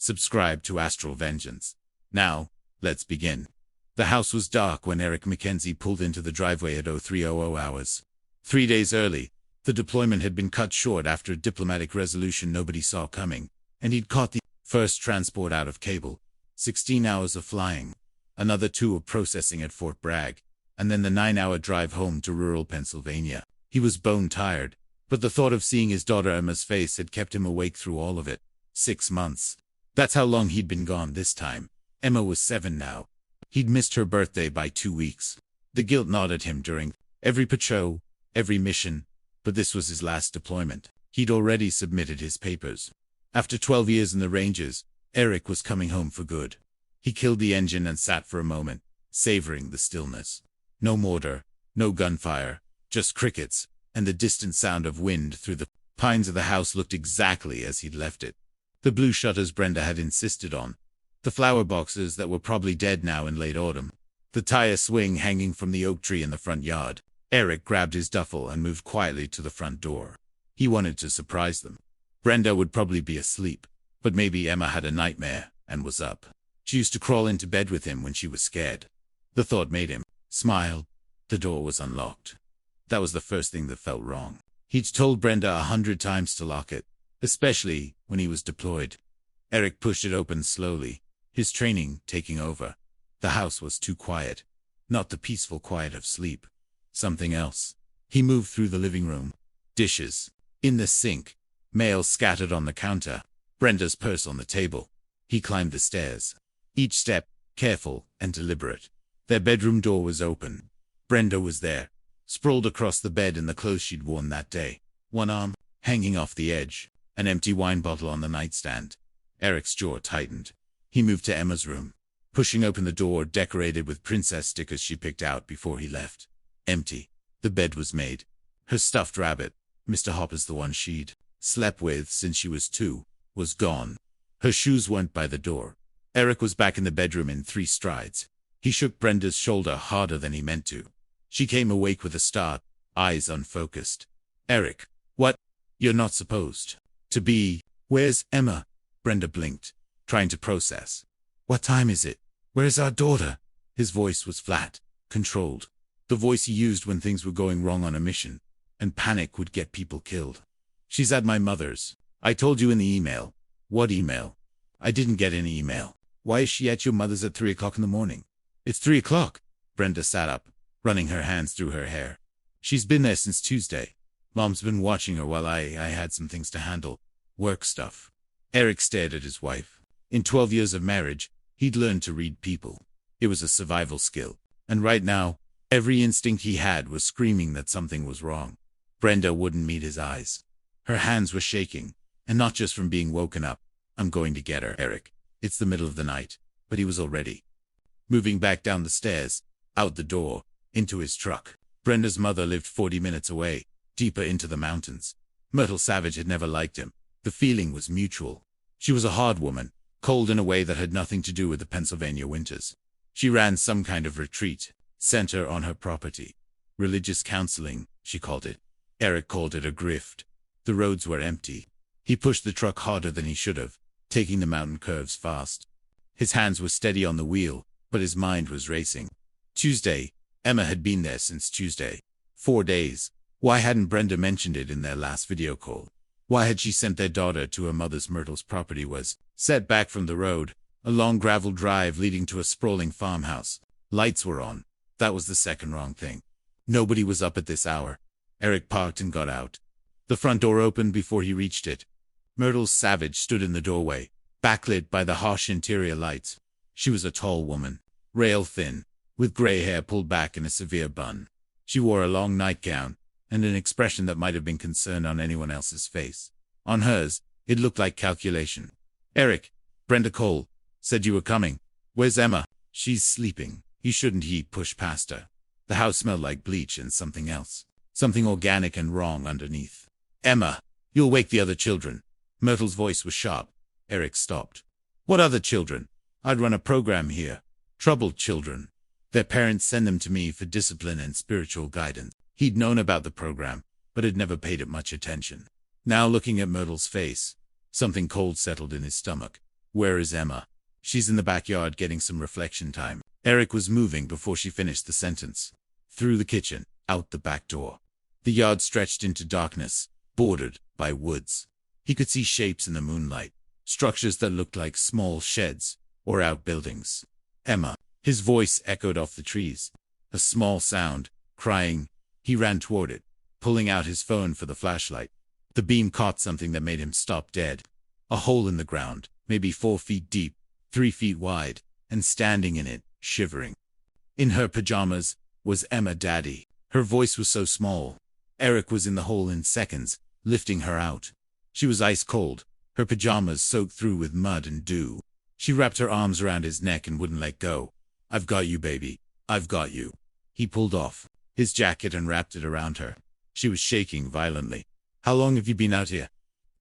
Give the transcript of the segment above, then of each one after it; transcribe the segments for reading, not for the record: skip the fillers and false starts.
subscribe to Astral Vengeance. Now, let's begin. The house was dark when Eric Mackenzie pulled into the driveway at 0300 hours. 3 days early, the deployment had been cut short after a diplomatic resolution nobody saw coming, and he'd caught the first transport out of Cable. 16 hours of flying, another 2 of processing at Fort Bragg, and then the 9-hour drive home to rural Pennsylvania. He was bone-tired, but the thought of seeing his daughter Emma's face had kept him awake through all of it. 6 months. That's how long he'd been gone this time. Emma was 7 now. He'd missed her birthday by 2 weeks. The guilt gnawed at him during every patrol, every mission, but this was his last deployment. He'd already submitted his papers. After 12 years in the Ranges, Eric was coming home for good. He killed the engine and sat for a moment, savoring the stillness. No mortar, no gunfire, just crickets, and the distant sound of wind through the pines of the house looked exactly as he'd left it. The blue shutters Brenda had insisted on. The flower boxes that were probably dead now in late autumn. The tire swing hanging from the oak tree in the front yard. Eric grabbed his duffel and moved quietly to the front door. He wanted to surprise them. Brenda would probably be asleep, but maybe Emma had a nightmare and was up. She used to crawl into bed with him when she was scared. The thought made him smile. The door was unlocked. That was the first thing that felt wrong. He'd told Brenda 100 times to lock it, especially when he was deployed. Eric pushed it open slowly, his training taking over. The house was too quiet. Not the peaceful quiet of sleep. Something else. He moved through the living room. Dishes in the sink. Mail scattered on the counter. Brenda's purse on the table. He climbed the stairs. Each step careful and deliberate. Their bedroom door was open. Brenda was there, sprawled across the bed in the clothes she'd worn that day. One arm hanging off the edge. An empty wine bottle on the nightstand. Eric's jaw tightened. He moved to Emma's room, pushing open the door decorated with princess stickers she picked out before he left. Empty. The bed was made. Her stuffed rabbit, Mr. Hopper's, the one she'd slept with since she was 2, was gone. Her shoes weren't by the door. Eric was back in the bedroom in 3 strides. He shook Brenda's shoulder harder than he meant to. She came awake with a start, eyes unfocused. Eric, what? You're not supposed to be. Where's Emma? Brenda blinked, trying to process. What time is it? Where's our daughter? His voice was flat, controlled. The voice he used when things were going wrong on a mission, and panic would get people killed. She's at my mother's. I told you in the email. What email? I didn't get any email. Why is she at your mother's at 3 o'clock in the morning? It's 3 o'clock. Brenda sat up, running her hands through her hair. She's been there since Tuesday. Mom's been watching her while I had some things to handle. Work stuff. Eric stared at his wife. In 12 years of marriage, he'd learned to read people. It was a survival skill. And right now, every instinct he had was screaming that something was wrong. Brenda wouldn't meet his eyes. Her hands were shaking, and not just from being woken up. I'm going to get her, Eric. It's the middle of the night. But he was already moving back down the stairs, out the door, into his truck. Brenda's mother lived 40 minutes away, deeper into the mountains. Myrtle Savage had never liked him. The feeling was mutual. She was a hard woman, cold in a way that had nothing to do with the Pennsylvania winters. She ran some kind of retreat center on her property. Religious counseling, she called it. Eric called it a grift. The roads were empty. He pushed the truck harder than he should have, taking the mountain curves fast. His hands were steady on the wheel, but his mind was racing. Tuesday. Emma had been there since Tuesday. 4 days. Why hadn't Brenda mentioned it in their last video call? Why had she sent their daughter to her mother's? Myrtle's property was set back from the road, a long gravel drive leading to a sprawling farmhouse. Lights were on. That was the second wrong thing. Nobody was up at this hour. Eric parked and got out. The front door opened before he reached it. Myrtle Savage stood in the doorway, backlit by the harsh interior lights. She was a tall woman, rail-thin, with gray hair pulled back in a severe bun. She wore a long nightgown, and an expression that might have been concern on anyone else's face. On hers, it looked like calculation. Eric, Brenda Cole, said you were coming. Where's Emma? She's sleeping. He pushed past her. The house smelled like bleach and something else. Something organic and wrong underneath. Emma, you'll wake the other children. Myrtle's voice was sharp. Eric stopped. What other children? I'd run a program here. Troubled children. Their parents send them to me for discipline and spiritual guidance. He'd known about the program, but had never paid it much attention. Now looking at Myrtle's face, something cold settled in his stomach. Where is Emma? She's in the backyard getting some reflection time. Eric was moving before she finished the sentence. Through the kitchen, out the back door. The yard stretched into darkness, bordered by woods. He could see shapes in the moonlight, structures that looked like small sheds or outbuildings. Emma. His voice echoed off the trees. A small sound, crying. He ran toward it, pulling out his phone for the flashlight. The beam caught something that made him stop dead. A hole in the ground, maybe 4 feet deep, 3 feet wide, and standing in it, shivering. In her pajamas was Emma Daddy. Her voice was so small. Eric was in the hole in seconds, lifting her out. She was ice cold, her pajamas soaked through with mud and dew. She wrapped her arms around his neck and wouldn't let go. I've got you, baby. I've got you. He pulled off his jacket and wrapped it around her. She was shaking violently. How long have you been out here?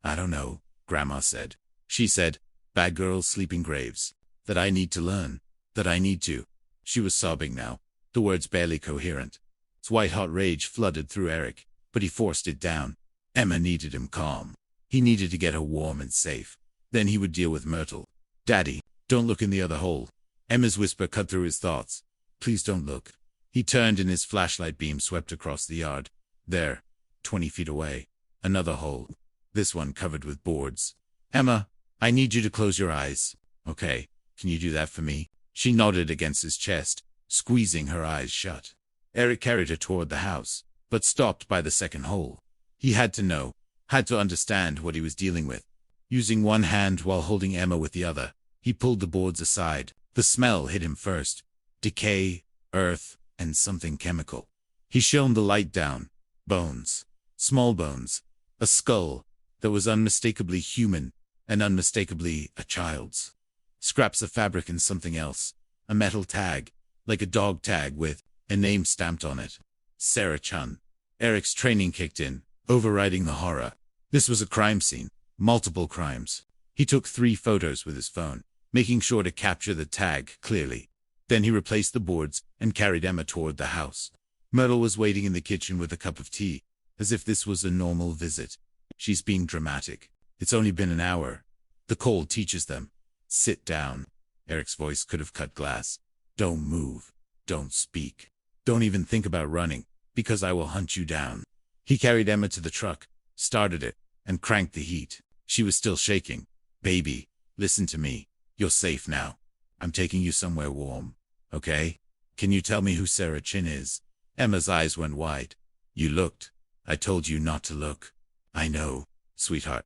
I don't know, Grandma said. She said, bad girls sleeping graves. That I need to learn. That I need to. She was sobbing now, the words barely coherent. Its white-hot rage flooded through Eric, but he forced it down. Emma needed him calm. He needed to get her warm and safe. Then he would deal with Myrtle. Daddy, don't look in the other hole. Emma's whisper cut through his thoughts. Please don't look. He turned and his flashlight beam swept across the yard. There, 20 feet away, another hole. This one covered with boards. Emma, I need you to close your eyes. Okay, can you do that for me? She nodded against his chest, squeezing her eyes shut. Eric carried her toward the house, but stopped by the second hole. He had to know, had to understand what he was dealing with. Using one hand while holding Emma with the other, he pulled the boards aside. The smell hit him first. Decay, earth, and something chemical. He shone the light down. Bones. Small bones. A skull that was unmistakably human and unmistakably a child's. Scraps of fabric and something else. A metal tag, like a dog tag with a name stamped on it. Sarah Chun. Eric's training kicked in, overriding the horror. This was a crime scene. Multiple crimes. He took 3 photos with his phone, making sure to capture the tag clearly. Then he replaced the boards and carried Emma toward the house. Myrtle was waiting in the kitchen with a cup of tea, as if this was a normal visit. She's being dramatic. It's only been an hour. The cold teaches them. Sit down. Eric's voice could have cut glass. Don't move. Don't speak. Don't even think about running, because I will hunt you down. He carried Emma to the truck, started it, and cranked the heat. She was still shaking. Baby, listen to me. You're safe now. I'm taking you somewhere warm. Okay? Can you tell me who Sarah Chin is? Emma's eyes went wide. You looked. I told you not to look. I know, sweetheart.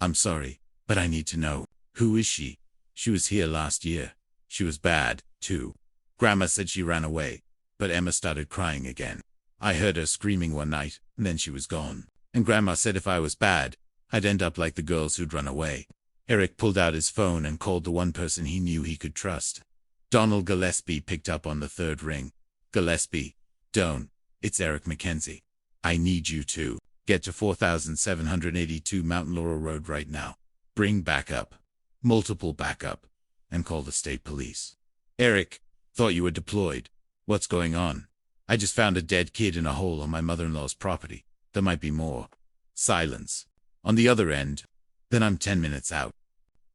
I'm sorry, but I need to know. Who is she? She was here last year. She was bad, too. Grandma said she ran away, but Emma started crying again. I heard her screaming one night, and then she was gone. And Grandma said if I was bad, I'd end up like the girls who'd run away. Eric pulled out his phone and called the one person he knew he could trust. Donald Gillespie picked up on the 3rd ring. Gillespie. Don't. It's Eric Mackenzie. I need you to get to 4782 Mountain Laurel Road right now. Bring backup. Multiple backup. And call the state police. Eric. Thought you were deployed. What's going on? I just found a dead kid in a hole on my mother-in-law's property. There might be more. Silence. On the other end. Then I'm 10 minutes out.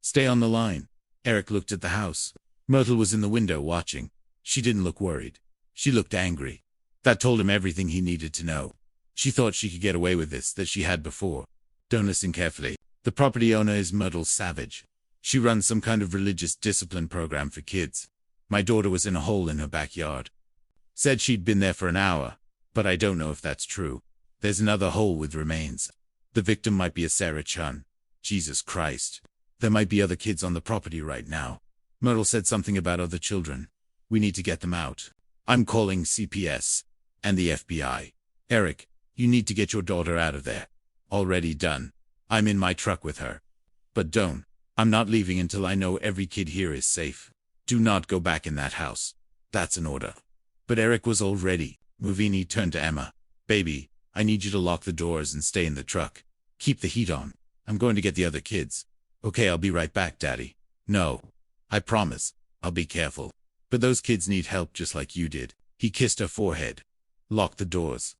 Stay on the line. Eric looked at the house. Myrtle was in the window watching. She didn't look worried. She looked angry. That told him everything he needed to know. She thought she could get away with this, that she had before. Don't listen carefully. The property owner is Myrtle Savage. She runs some kind of religious discipline program for kids. My daughter was in a hole in her backyard. Said she'd been there for an hour, but I don't know if that's true. There's another hole with remains. The victim might be a Sarah Chun. Jesus Christ. There might be other kids on the property right now. Myrtle said something about other children. We need to get them out. I'm calling CPS and the FBI. Eric, you need to get your daughter out of there. Already done. I'm in my truck with her. But don't. I'm not leaving until I know every kid here is safe. Do not go back in that house. That's an order. But Eric was all ready. Muvini turned to Emma. Baby, I need you to lock the doors and stay in the truck. Keep the heat on. I'm going to get the other kids. Okay, I'll be right back, Daddy. No. I promise. I'll be careful. But those kids need help just like you did. He kissed her forehead. Lock the doors.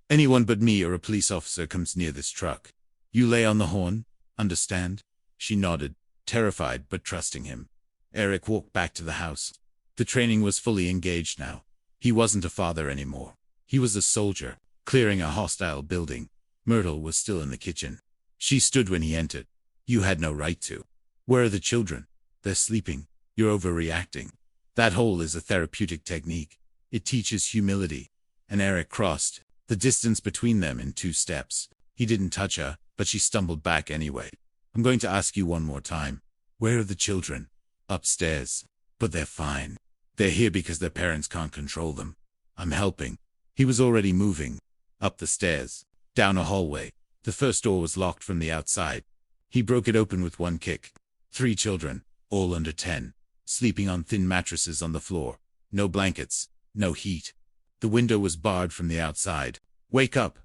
Anyone but me or a police officer comes near this truck. You lay on the horn, understand? She nodded. terrified but trusting him. Eric walked back to the house. The training was fully engaged now. He wasn't a father anymore. He was a soldier, clearing a hostile building. Myrtle was still in the kitchen. She stood when he entered. You had no right to. Where are the children? They're sleeping. You're overreacting. That hole is a therapeutic technique. It teaches humility. And Eric crossed the distance between them in 2 steps. He didn't touch her, but she stumbled back anyway. I'm going to ask you one more time. Where are the children? Upstairs. But they're fine. They're here because their parents can't control them. I'm helping. He was already moving. Up the stairs. Down a hallway. The first door was locked from the outside. He broke it open with 1 kick. 3 children, all under 10, sleeping on thin mattresses on the floor. No blankets. No heat. The window was barred from the outside. Wake up.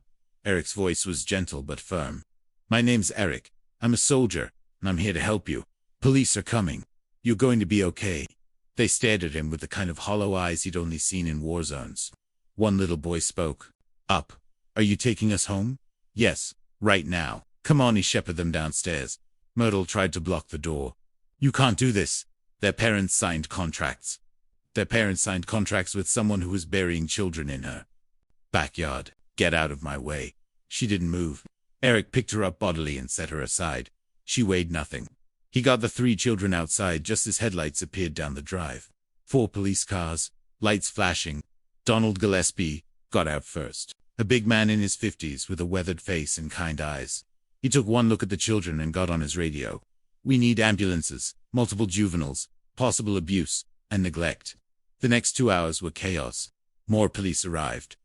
Eric's voice was gentle but firm. My name's Eric. I'm a soldier, and I'm here to help you. Police are coming. You're going to be okay. They stared at him with the kind of hollow eyes he'd only seen in war zones. One little boy spoke. Up. Are you taking us home? Yes, right now. Come on, he shepherded them downstairs. Myrtle tried to block the door. You can't do this. Their parents signed contracts. Their parents signed contracts with someone who was burying children in her backyard. Get out of my way. She didn't move. Eric picked her up bodily and set her aside. She weighed nothing. He got the 3 children outside just as headlights appeared down the drive. 4 police cars, lights flashing. Donald Gillespie got out first. A big man in his 50s with a weathered face and kind eyes. He took one look at the children and got on his radio. We need ambulances, multiple juveniles, possible abuse, and neglect. The next 2 hours were chaos. More police arrived.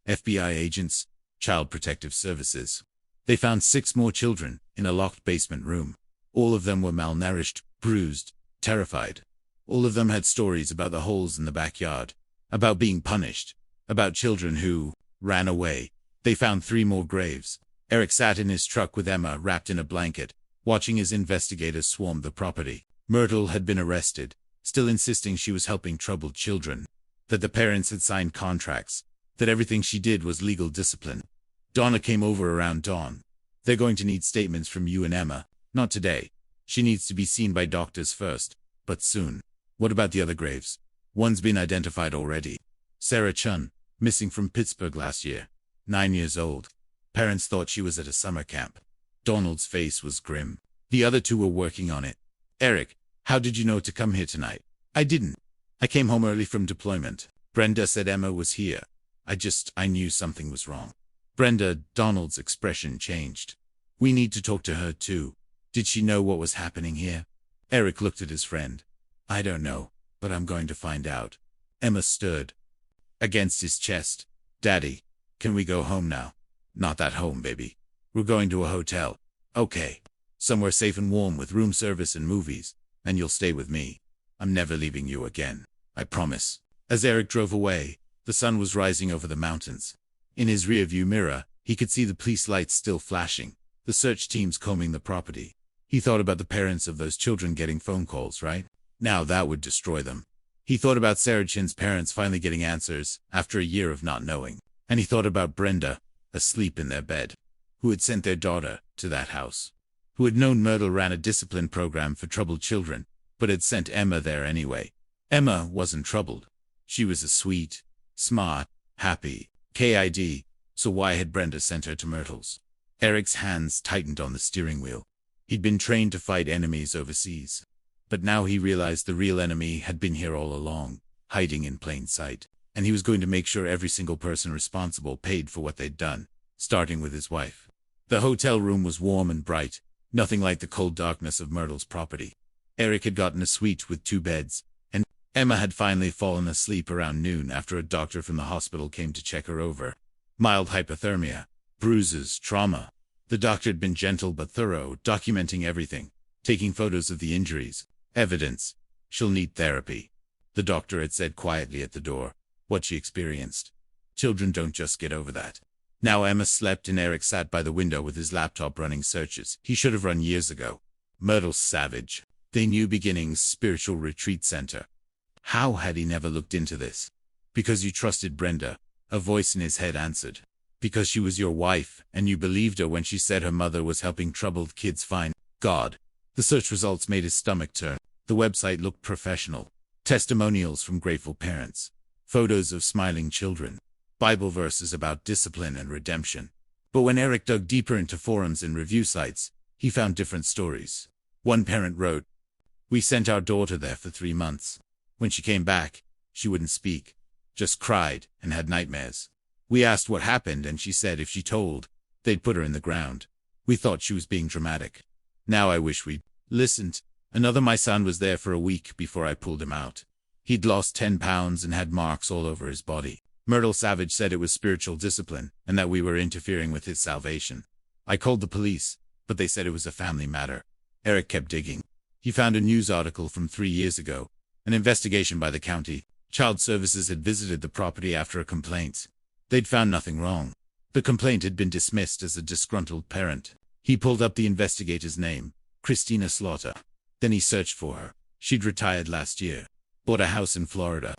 FBI agents, Child Protective Services. They found 6 more children in a locked basement room. All of them were malnourished, bruised, terrified. All of them had stories about the holes in the backyard, about being punished, about children who ran away. They found 3 more graves. Eric sat in his truck with Emma wrapped in a blanket, watching as investigators swarmed the property. Myrtle had been arrested, still insisting she was helping troubled children, that the parents had signed contracts, that everything she did was legal discipline. Donna came over around dawn. They're going to need statements from you and Emma. Not today. She needs to be seen by doctors first, but soon. What about the other graves? One's been identified already. Sarah Chun, missing from Pittsburgh last year. 9 years old. Parents thought she was at a summer camp. Donald's face was grim. The other 2 were working on it. Eric, how did you know to come here tonight? I didn't. I came home early from deployment. Brenda said Emma was here. I knew something was wrong. Brenda, Donald's expression changed. We need to talk to her too. Did she know what was happening here? Eric looked at his friend. I don't know, but I'm going to find out. Emma stirred against his chest. Daddy, can we go home now? Not that home, baby. We're going to a hotel. Okay. Somewhere safe and warm with room service and movies, and you'll stay with me. I'm never leaving you again. I promise. As Eric drove away, the sun was rising over the mountains. In his rearview mirror, he could see the police lights still flashing, the search teams combing the property. He thought about the parents of those children getting phone calls, right? Now that would destroy them. He thought about Sarah Chin's parents finally getting answers after a year of not knowing. And he thought about Brenda, asleep in their bed, who had sent their daughter to that house, who had known Myrtle ran a discipline program for troubled children, but had sent Emma there anyway. Emma wasn't troubled. She was a sweet, smart, happy kid, so why had Brenda sent her to Myrtle's? Eric's hands tightened on the steering wheel. He'd been trained to fight enemies overseas. But now he realized the real enemy had been here all along, hiding in plain sight. And he was going to make sure every single person responsible paid for what they'd done, starting with his wife. The hotel room was warm and bright, nothing like the cold darkness of Myrtle's property. Eric had gotten a suite with 2 beds, and Emma had finally fallen asleep around noon after a doctor from the hospital came to check her over. Mild hypothermia, bruises, trauma. The doctor had been gentle but thorough, documenting everything, taking photos of the injuries, evidence. She'll need therapy. The doctor had said quietly at the door what she experienced. Children don't just get over that. Now Emma slept and Eric sat by the window with his laptop running searches he should have run years ago. Myrtle's savage. They knew beginnings spiritual retreat center. How had he never looked into this? Because you trusted Brenda, a voice in his head answered. Because she was your wife, and you believed her when she said her mother was helping troubled kids find God. The search results made his stomach turn. The website looked professional. Testimonials from grateful parents. Photos of smiling children. Bible verses about discipline and redemption. But when Eric dug deeper into forums and review sites, he found different stories. One parent wrote, "We sent our daughter there for 3 months. When she came back, she wouldn't speak, just cried and had nightmares. We asked what happened and she said if she told, they'd put her in the ground. We thought she was being dramatic. Now I wish we'd listened." Another, "My son was there for a week before I pulled him out. He'd lost 10 pounds and had marks all over his body. Myrtle Savage said it was spiritual discipline and that we were interfering with his salvation. I called the police, but they said it was a family matter." Eric kept digging. He found a news article from 3 years ago. An investigation by the county. Child Services had visited the property after a complaint. They'd found nothing wrong. The complaint had been dismissed as a disgruntled parent. He pulled up the investigator's name, Christina Slaughter. Then he searched for her. She'd retired last year. Bought a house in Florida.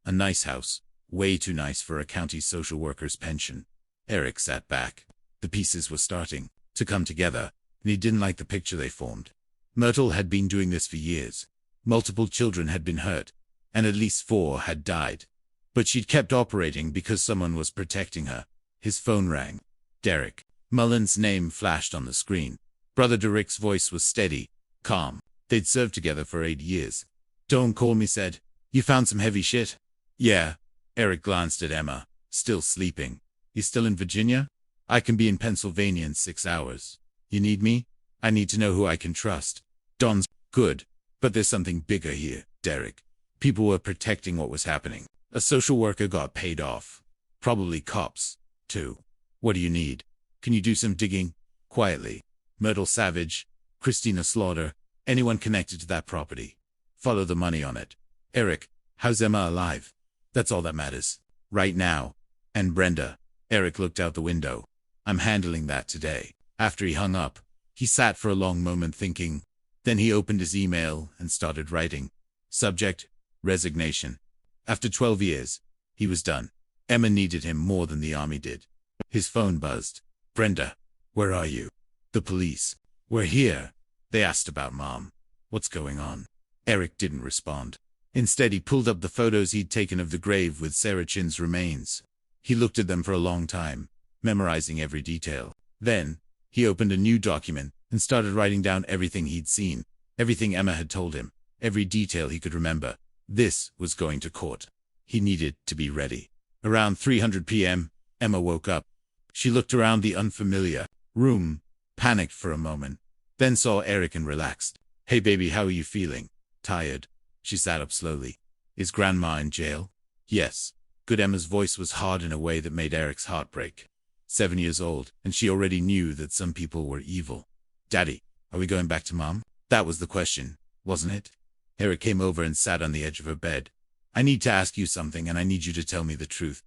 A nice house. Way too nice for a county social worker's pension. Eric sat back. The pieces were starting to come together, and he didn't like the picture they formed. Myrtle had been doing this for years. Multiple children had been hurt, and at least 4 had died. But she'd kept operating because someone was protecting her. His phone rang. Derek. Mullen's name flashed on the screen. Brother Derek's voice was steady, calm. They'd served together for 8 years. "Don't call me," said. "You found some heavy shit?" "Yeah." Eric glanced at Emma, still sleeping. "You still in Virginia?" "I can be in Pennsylvania in 6 hours. You need me?" "I need to know who I can trust." "Don's good. But there's something bigger here, Derek. People were protecting what was happening. A social worker got paid off. Probably cops, too. What do you need? Can you do some digging?" Quietly. "Myrtle Savage, Christina Slaughter, anyone connected to that property. Follow the money on it." "Eric, how's Emma alive?" "That's all that matters. Right now." "And Brenda?" Eric looked out the window. "I'm handling that today." After he hung up, he sat for a long moment thinking. Then he opened his email and started writing. Subject, resignation. After 12 years, he was done. Emma needed him more than the army did. His phone buzzed. "Brenda, where are you?" "The police. We're here. They asked about Mom. What's going on?" Eric didn't respond. Instead, he pulled up the photos he'd taken of the grave with Sarah Chin's remains. He looked at them for a long time, memorizing every detail. Then, he opened a new document and started writing down everything he'd seen, everything Emma had told him, every detail he could remember. This was going to court. He needed to be ready. Around 3:00 p.m., Emma woke up. She looked around the unfamiliar room, panicked for a moment, then saw Eric and relaxed. "Hey baby, how are you feeling?" "Tired." She sat up slowly. "Is Grandma in jail?" "Yes." Good. Emma's voice was hard in a way that made Eric's heart break. 7 years old, and she already knew that some people were evil. "Daddy, are we going back to Mom?" That was the question, wasn't it? Eric came over and sat on the edge of her bed. "I need to ask you something, and I need you to tell me the truth."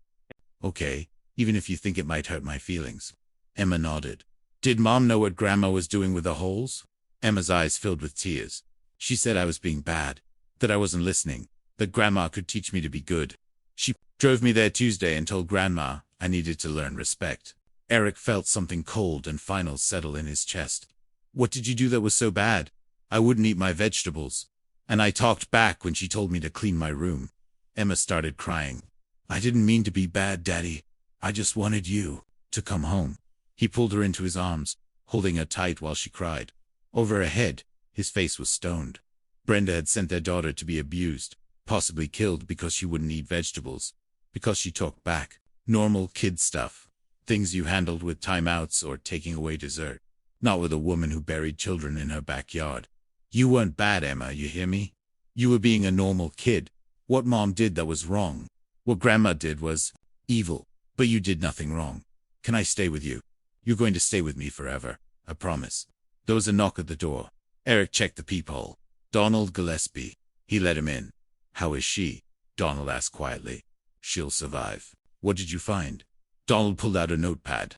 "Okay, even if you think it might hurt my feelings." Emma nodded. "Did Mom know what Grandma was doing with the holes?" Emma's eyes filled with tears. "She said I was being bad, that I wasn't listening, that Grandma could teach me to be good. She drove me there Tuesday and told Grandma I needed to learn respect." Eric felt something cold and final settle in his chest. "What did you do that was so bad?" "I wouldn't eat my vegetables. And I talked back when she told me to clean my room." Emma started crying. "I didn't mean to be bad, Daddy. I just wanted you to come home." He pulled her into his arms, holding her tight while she cried. Over her head, his face was stoned. Brenda had sent their daughter to be abused, possibly killed because she wouldn't eat vegetables, because she talked back. Normal kid stuff. Things you handled with timeouts or taking away dessert. Not with a woman who buried children in her backyard. "You weren't bad, Emma, you hear me? You were being a normal kid. What Mom did that was wrong. What Grandma did was evil, but you did nothing wrong. Can I stay with you? You're going to stay with me forever, I promise." There was a knock at the door. Eric checked the peephole. Donald Gillespie. He let him in. "How is she?" Donald asked quietly. "She'll survive." "What did you find?" Donald pulled out a notepad.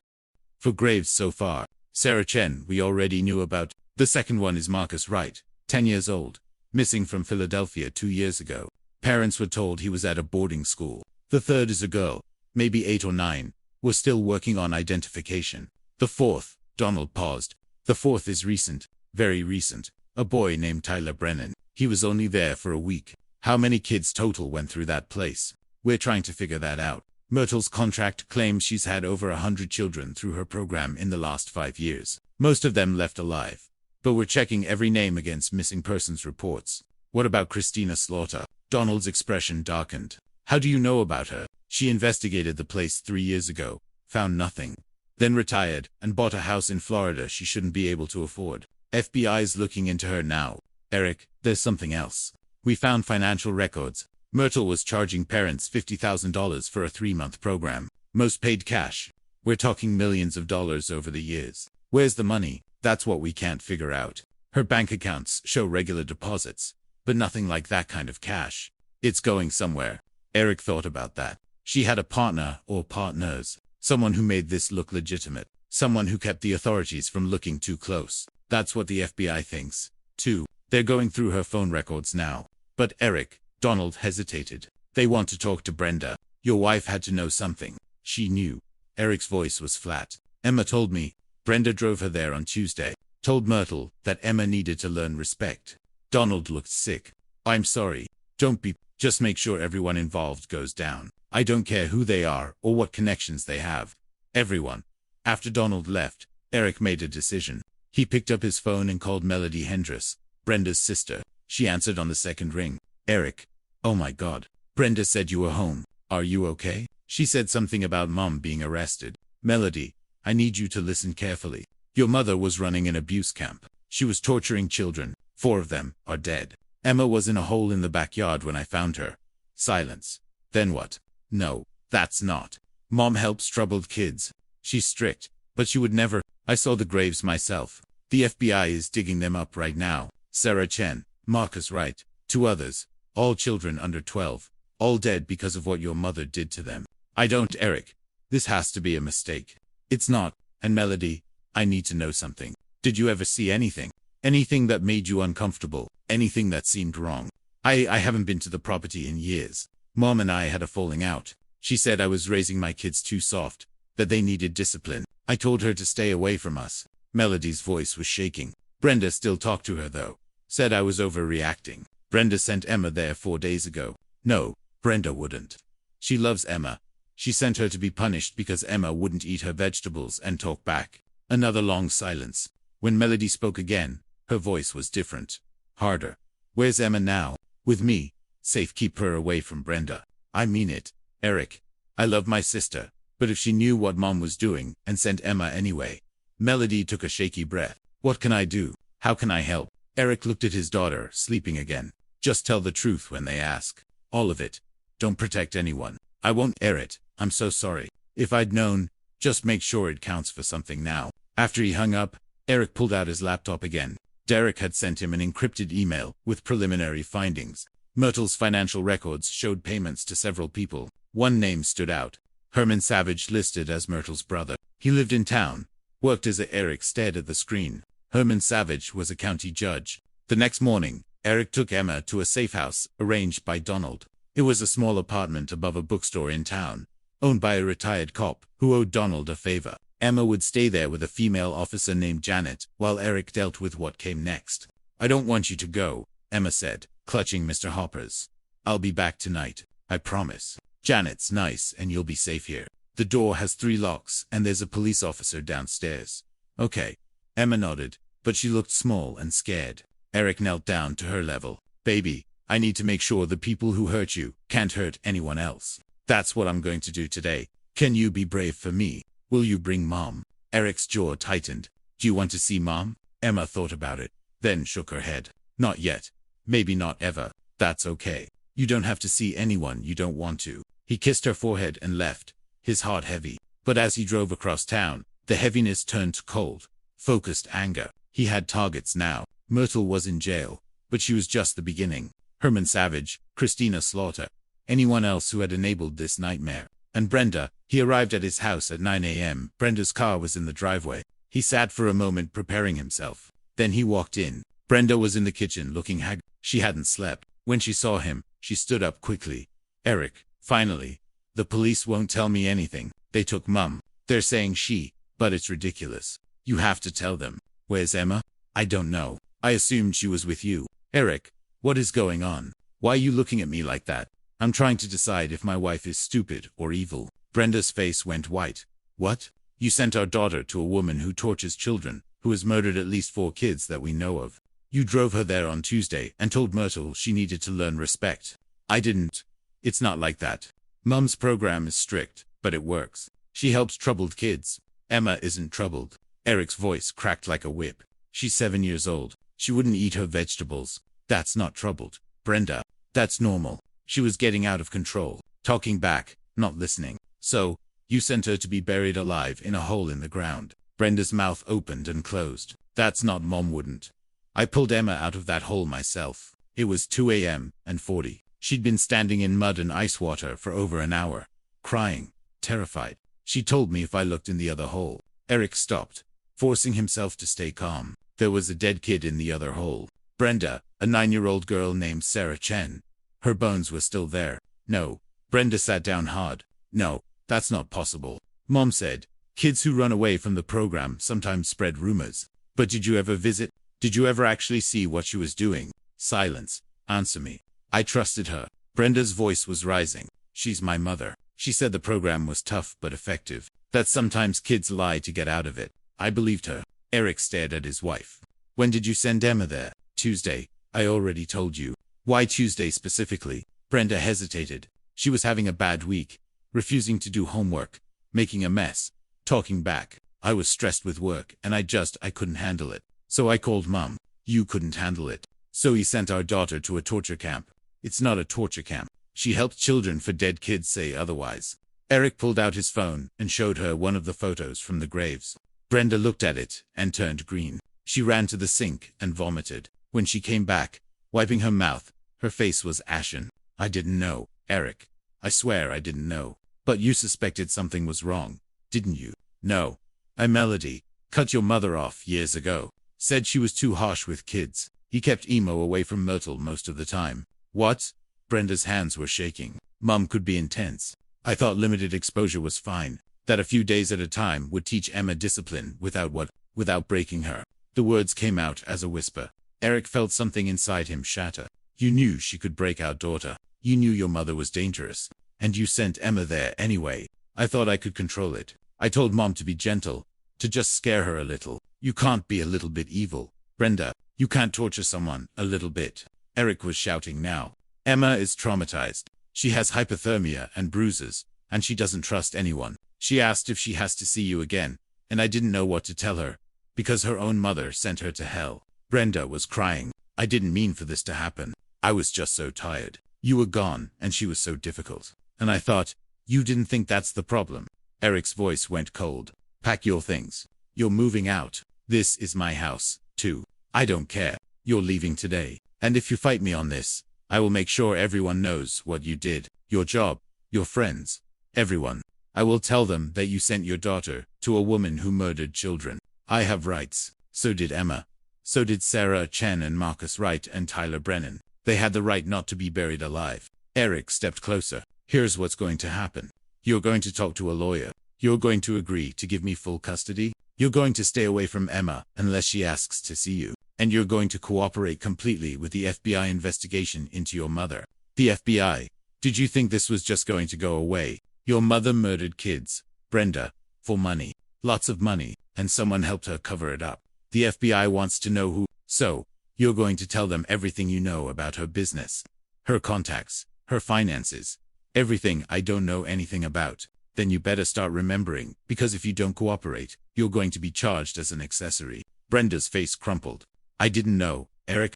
"For graves so far. Sarah Chen, we already knew about. The second one is Marcus Wright, 10 years old, missing from Philadelphia 2 years ago. Parents were told he was at a boarding school. The third is a girl, maybe 8 or 9. We're still working on identification. The fourth," Donald paused. "The fourth is recent, very recent. A boy named Tyler Brennan. He was only there for a week. How many kids total went through that place? We're trying to figure that out. Myrtle's contract claims she's had over 100 children through her program in the last 5 years. Most of them left alive. But we're checking every name against missing persons reports. What about Christina Slaughter? Donald's expression darkened. How do you know about her? She investigated the place 3 years ago, found nothing. Then retired, and bought a house in Florida she shouldn't be able to afford. FBI's looking into her now. Eric, there's something else. We found financial records. Myrtle was charging parents $50,000 for a 3-month program. Most paid cash. We're talking millions of dollars over the years. Where's the money? That's what we can't figure out. Her bank accounts show regular deposits, but nothing like that kind of cash. It's going somewhere. Eric thought about that. She had a partner or partners. Someone who made this look legitimate. Someone who kept the authorities from looking too close. That's what the FBI thinks, too. They're going through her phone records now. But Eric, Donald hesitated. They want to talk to Brenda. Your wife had to know something. She knew. Eric's voice was flat. Emma told me. Brenda drove her there on Tuesday. Told Myrtle that Emma needed to learn respect. Donald looked sick. I'm sorry. Don't be. Just make sure everyone involved goes down. I don't care who they are or what connections they have. Everyone. After Donald left, Eric made a decision. He picked up his phone and called Melody Hendress, Brenda's sister. She answered on the second ring. Eric. Oh my God. Brenda said you were home. Are you okay? She said something about Mom being arrested. Melody, I need you to listen carefully. Your mother was running an abuse camp. She was torturing children. 4 of them are dead. Emma was in a hole in the backyard when I found her. Silence. Then what? No, that's not. Mom helps troubled kids. She's strict, but she would never. I saw the graves myself. The FBI is digging them up right now. Sarah Chen, Marcus Wright, 2 others, all children under 12, all dead because of what your mother did to them. I don't, Eric. This has to be a mistake. It's not. And Melody, I need to know something. Did you ever see anything? Anything that made you uncomfortable? Anything that seemed wrong? I haven't been to the property in years. Mom and I had a falling out. She said I was raising my kids too soft, that they needed discipline. I told her to stay away from us. Melody's voice was shaking. Brenda still talked to her though. Said I was overreacting. Brenda sent Emma there 4 days ago. No, Brenda wouldn't. She loves Emma. She sent her to be punished because Emma wouldn't eat her vegetables and talk back. Another long silence. When Melody spoke again, her voice was different. Harder. Where's Emma now? With me. Safe, keep her away from Brenda. I mean it, Eric. I love my sister, but if she knew what Mom was doing and sent Emma anyway. Melody took a shaky breath. What can I do? How can I help? Eric looked at his daughter, sleeping again. Just tell the truth when they ask. All of it. Don't protect anyone. I won't air it. I'm so sorry. If I'd known, just make sure it counts for something now. After he hung up, Eric pulled out his laptop again. Derek had sent him an encrypted email with preliminary findings. Myrtle's financial records showed payments to several people. One name stood out. Herman Savage, listed as Myrtle's brother. He lived in town. Worked as Eric stared at the screen. Herman Savage was a county judge. The next morning, Eric took Emma to a safe house arranged by Donald. It was a small apartment above a bookstore in town, owned by a retired cop who owed Donald a favor. Emma would stay there with a female officer named Janet, while Eric dealt with what came next. I don't want you to go, Emma said, clutching Mr. Hopper's. I'll be back tonight, I promise. Janet's nice and you'll be safe here. The door has 3 locks and there's a police officer downstairs. Okay. Emma nodded, but she looked small and scared. Eric knelt down to her level. Baby, I need to make sure the people who hurt you can't hurt anyone else. That's what I'm going to do today. Can you be brave for me? Will you bring Mom? Eric's jaw tightened. Do you want to see Mom? Emma thought about it, then shook her head. Not yet. Maybe not ever. That's okay. You don't have to see anyone you don't want to. He kissed her forehead and left, his heart heavy. But as he drove across town, the heaviness turned to cold, focused anger. He had targets now. Myrtle was in jail, but she was just the beginning. Herman Savage, Christina Slaughter, anyone else who had enabled this nightmare. And Brenda. He arrived at his house at 9 a.m. Brenda's car was in the driveway. He sat for a moment preparing himself. Then he walked in. Brenda was in the kitchen looking haggard. She hadn't slept. When she saw him, she stood up quickly. Eric, finally. The police won't tell me anything. They took Mom. They're saying she, but it's ridiculous. You have to tell them. Where's Emma? I don't know. I assumed she was with you. Eric, what is going on? Why are you looking at me like that? I'm trying to decide if my wife is stupid or evil. Brenda's face went white. What? You sent our daughter to a woman who tortures children, who has murdered at least 4 kids that we know of. You drove her there on Tuesday and told Myrtle she needed to learn respect. I didn't. It's not like that. Mum's program is strict, but it works. She helps troubled kids. Emma isn't troubled. Eric's voice cracked like a whip. She's 7 years old. She wouldn't eat her vegetables. That's not troubled. Brenda, that's normal. She was getting out of control, talking back, not listening. So, you sent her to be buried alive in a hole in the ground. Brenda's mouth opened and closed. That's not Mom wouldn't. I pulled Emma out of that hole myself. It was 2 a.m. and 40. She'd been standing in mud and ice water for over an hour, crying, terrified. She told me if I looked in the other hole. Eric stopped, forcing himself to stay calm. There was a dead kid in the other hole. Brenda, a 9-year-old girl named Sarah Chen. Her bones were still there. No. Brenda sat down hard. No, that's not possible. Mom said, kids who run away from the program sometimes spread rumors. But did you ever visit? Did you ever actually see what she was doing? Silence. Answer me. I trusted her. Brenda's voice was rising. She's my mother. She said the program was tough but effective. That sometimes kids lie to get out of it. I believed her. Eric stared at his wife. When did you send Emma there? Tuesday. I already told you. Why Tuesday specifically? Brenda hesitated. She was having a bad week. Refusing to do homework. Making a mess. Talking back. I was stressed with work and I couldn't handle it. So I called Mom. You couldn't handle it. So he sent our daughter to a torture camp. It's not a torture camp. She helped children for dead kids say otherwise. Eric pulled out his phone and showed her one of the photos from the graves. Brenda looked at it and turned green. She ran to the sink and vomited. When she came back, wiping her mouth, her face was ashen. I didn't know, Eric. I swear I didn't know. But you suspected something was wrong, didn't you? No. Melody cut your mother off years ago. Said she was too harsh with kids. He kept Emo away from Myrtle most of the time. What? Brenda's hands were shaking. Mom could be intense. I thought limited exposure was fine. That a few days at a time would teach Emma discipline without breaking her. The words came out as a whisper. Eric felt something inside him shatter. You knew she could break our daughter. You knew your mother was dangerous. And you sent Emma there anyway. I thought I could control it. I told Mom to be gentle, to just scare her a little. You can't be a little bit evil. Brenda, you can't torture someone a little bit. Eric was shouting now. Emma is traumatized. She has hypothermia and bruises, and she doesn't trust anyone. She asked if she has to see you again, and I didn't know what to tell her, because her own mother sent her to hell. Brenda was crying. I didn't mean for this to happen. I was just so tired. You were gone, and she was so difficult. And I thought, you didn't think that's the problem. Eric's voice went cold. Pack your things. You're moving out. This is my house, too. I don't care. You're leaving today. And if you fight me on this, I will make sure everyone knows what you did. Your job, your friends, everyone. I will tell them that you sent your daughter to a woman who murdered children. I have rights. So did Emma. So did Sarah Chen and Marcus Wright and Tyler Brennan. They had the right not to be buried alive. Eric stepped closer. Here's what's going to happen. You're going to talk to a lawyer. You're going to agree to give me full custody. You're going to stay away from Emma unless she asks to see you. And you're going to cooperate completely with the FBI investigation into your mother. The FBI? Did you think this was just going to go away? Your mother murdered kids, Brenda, for money. Lots of money, and someone helped her cover it up. The FBI wants to know who. So, you're going to tell them everything you know about her business. Her contacts, her finances, everything I don't know anything about. Then you better start remembering, because if you don't cooperate, you're going to be charged as an accessory. Brenda's face crumpled. I didn't know, Eric.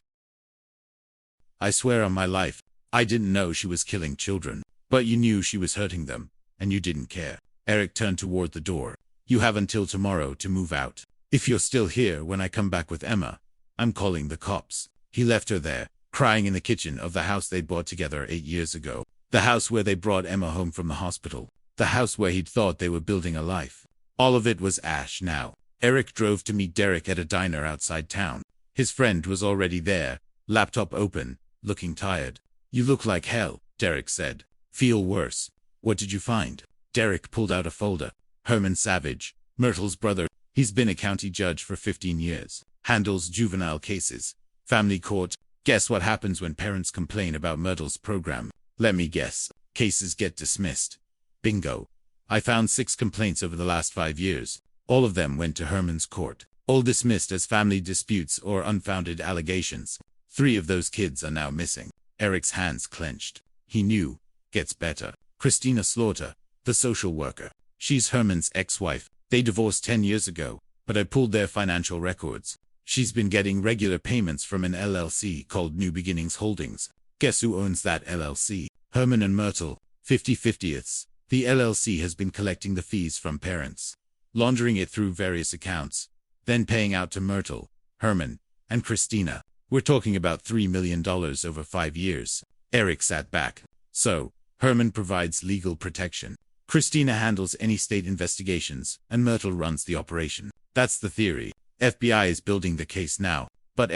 I swear on my life, I didn't know she was killing children. But you knew she was hurting them, and you didn't care. Eric turned toward the door. You have until tomorrow to move out. If you're still here when I come back with Emma, I'm calling the cops. He left her there, crying in the kitchen of the house they bought together 8 years ago. The house where they brought Emma home from the hospital. The house where he'd thought they were building a life. All of it was ash now. Eric drove to meet Derek at a diner outside town. His friend was already there, laptop open, looking tired. You look like hell, Derek said. Feel worse. What did you find? Derek pulled out a folder. Herman Savage, Myrtle's brother. He's been a county judge for 15 years. handles juvenile cases. Family court. Guess what happens when parents complain about Myrtle's program? Let me guess. Cases get dismissed. Bingo. I found 6 complaints over the last 5 years. All of them went to Herman's court. All dismissed as family disputes or unfounded allegations. 3 of those kids are now missing. Eric's hands clenched. He knew. Gets better. Christina Slaughter, the social worker. She's Herman's ex-wife. They divorced 10 years ago, but I pulled their financial records. She's been getting regular payments from an LLC called New Beginnings Holdings. Guess who owns that LLC? Herman and Myrtle, 50/50ths. The LLC has been collecting the fees from parents, laundering it through various accounts, then paying out to Myrtle, Herman, and Christina. We're talking about $3 million over 5 years. Eric sat back. So, Herman provides legal protection. Christina handles any state investigations, and Myrtle runs the operation. That's the theory. FBI is building the case now. But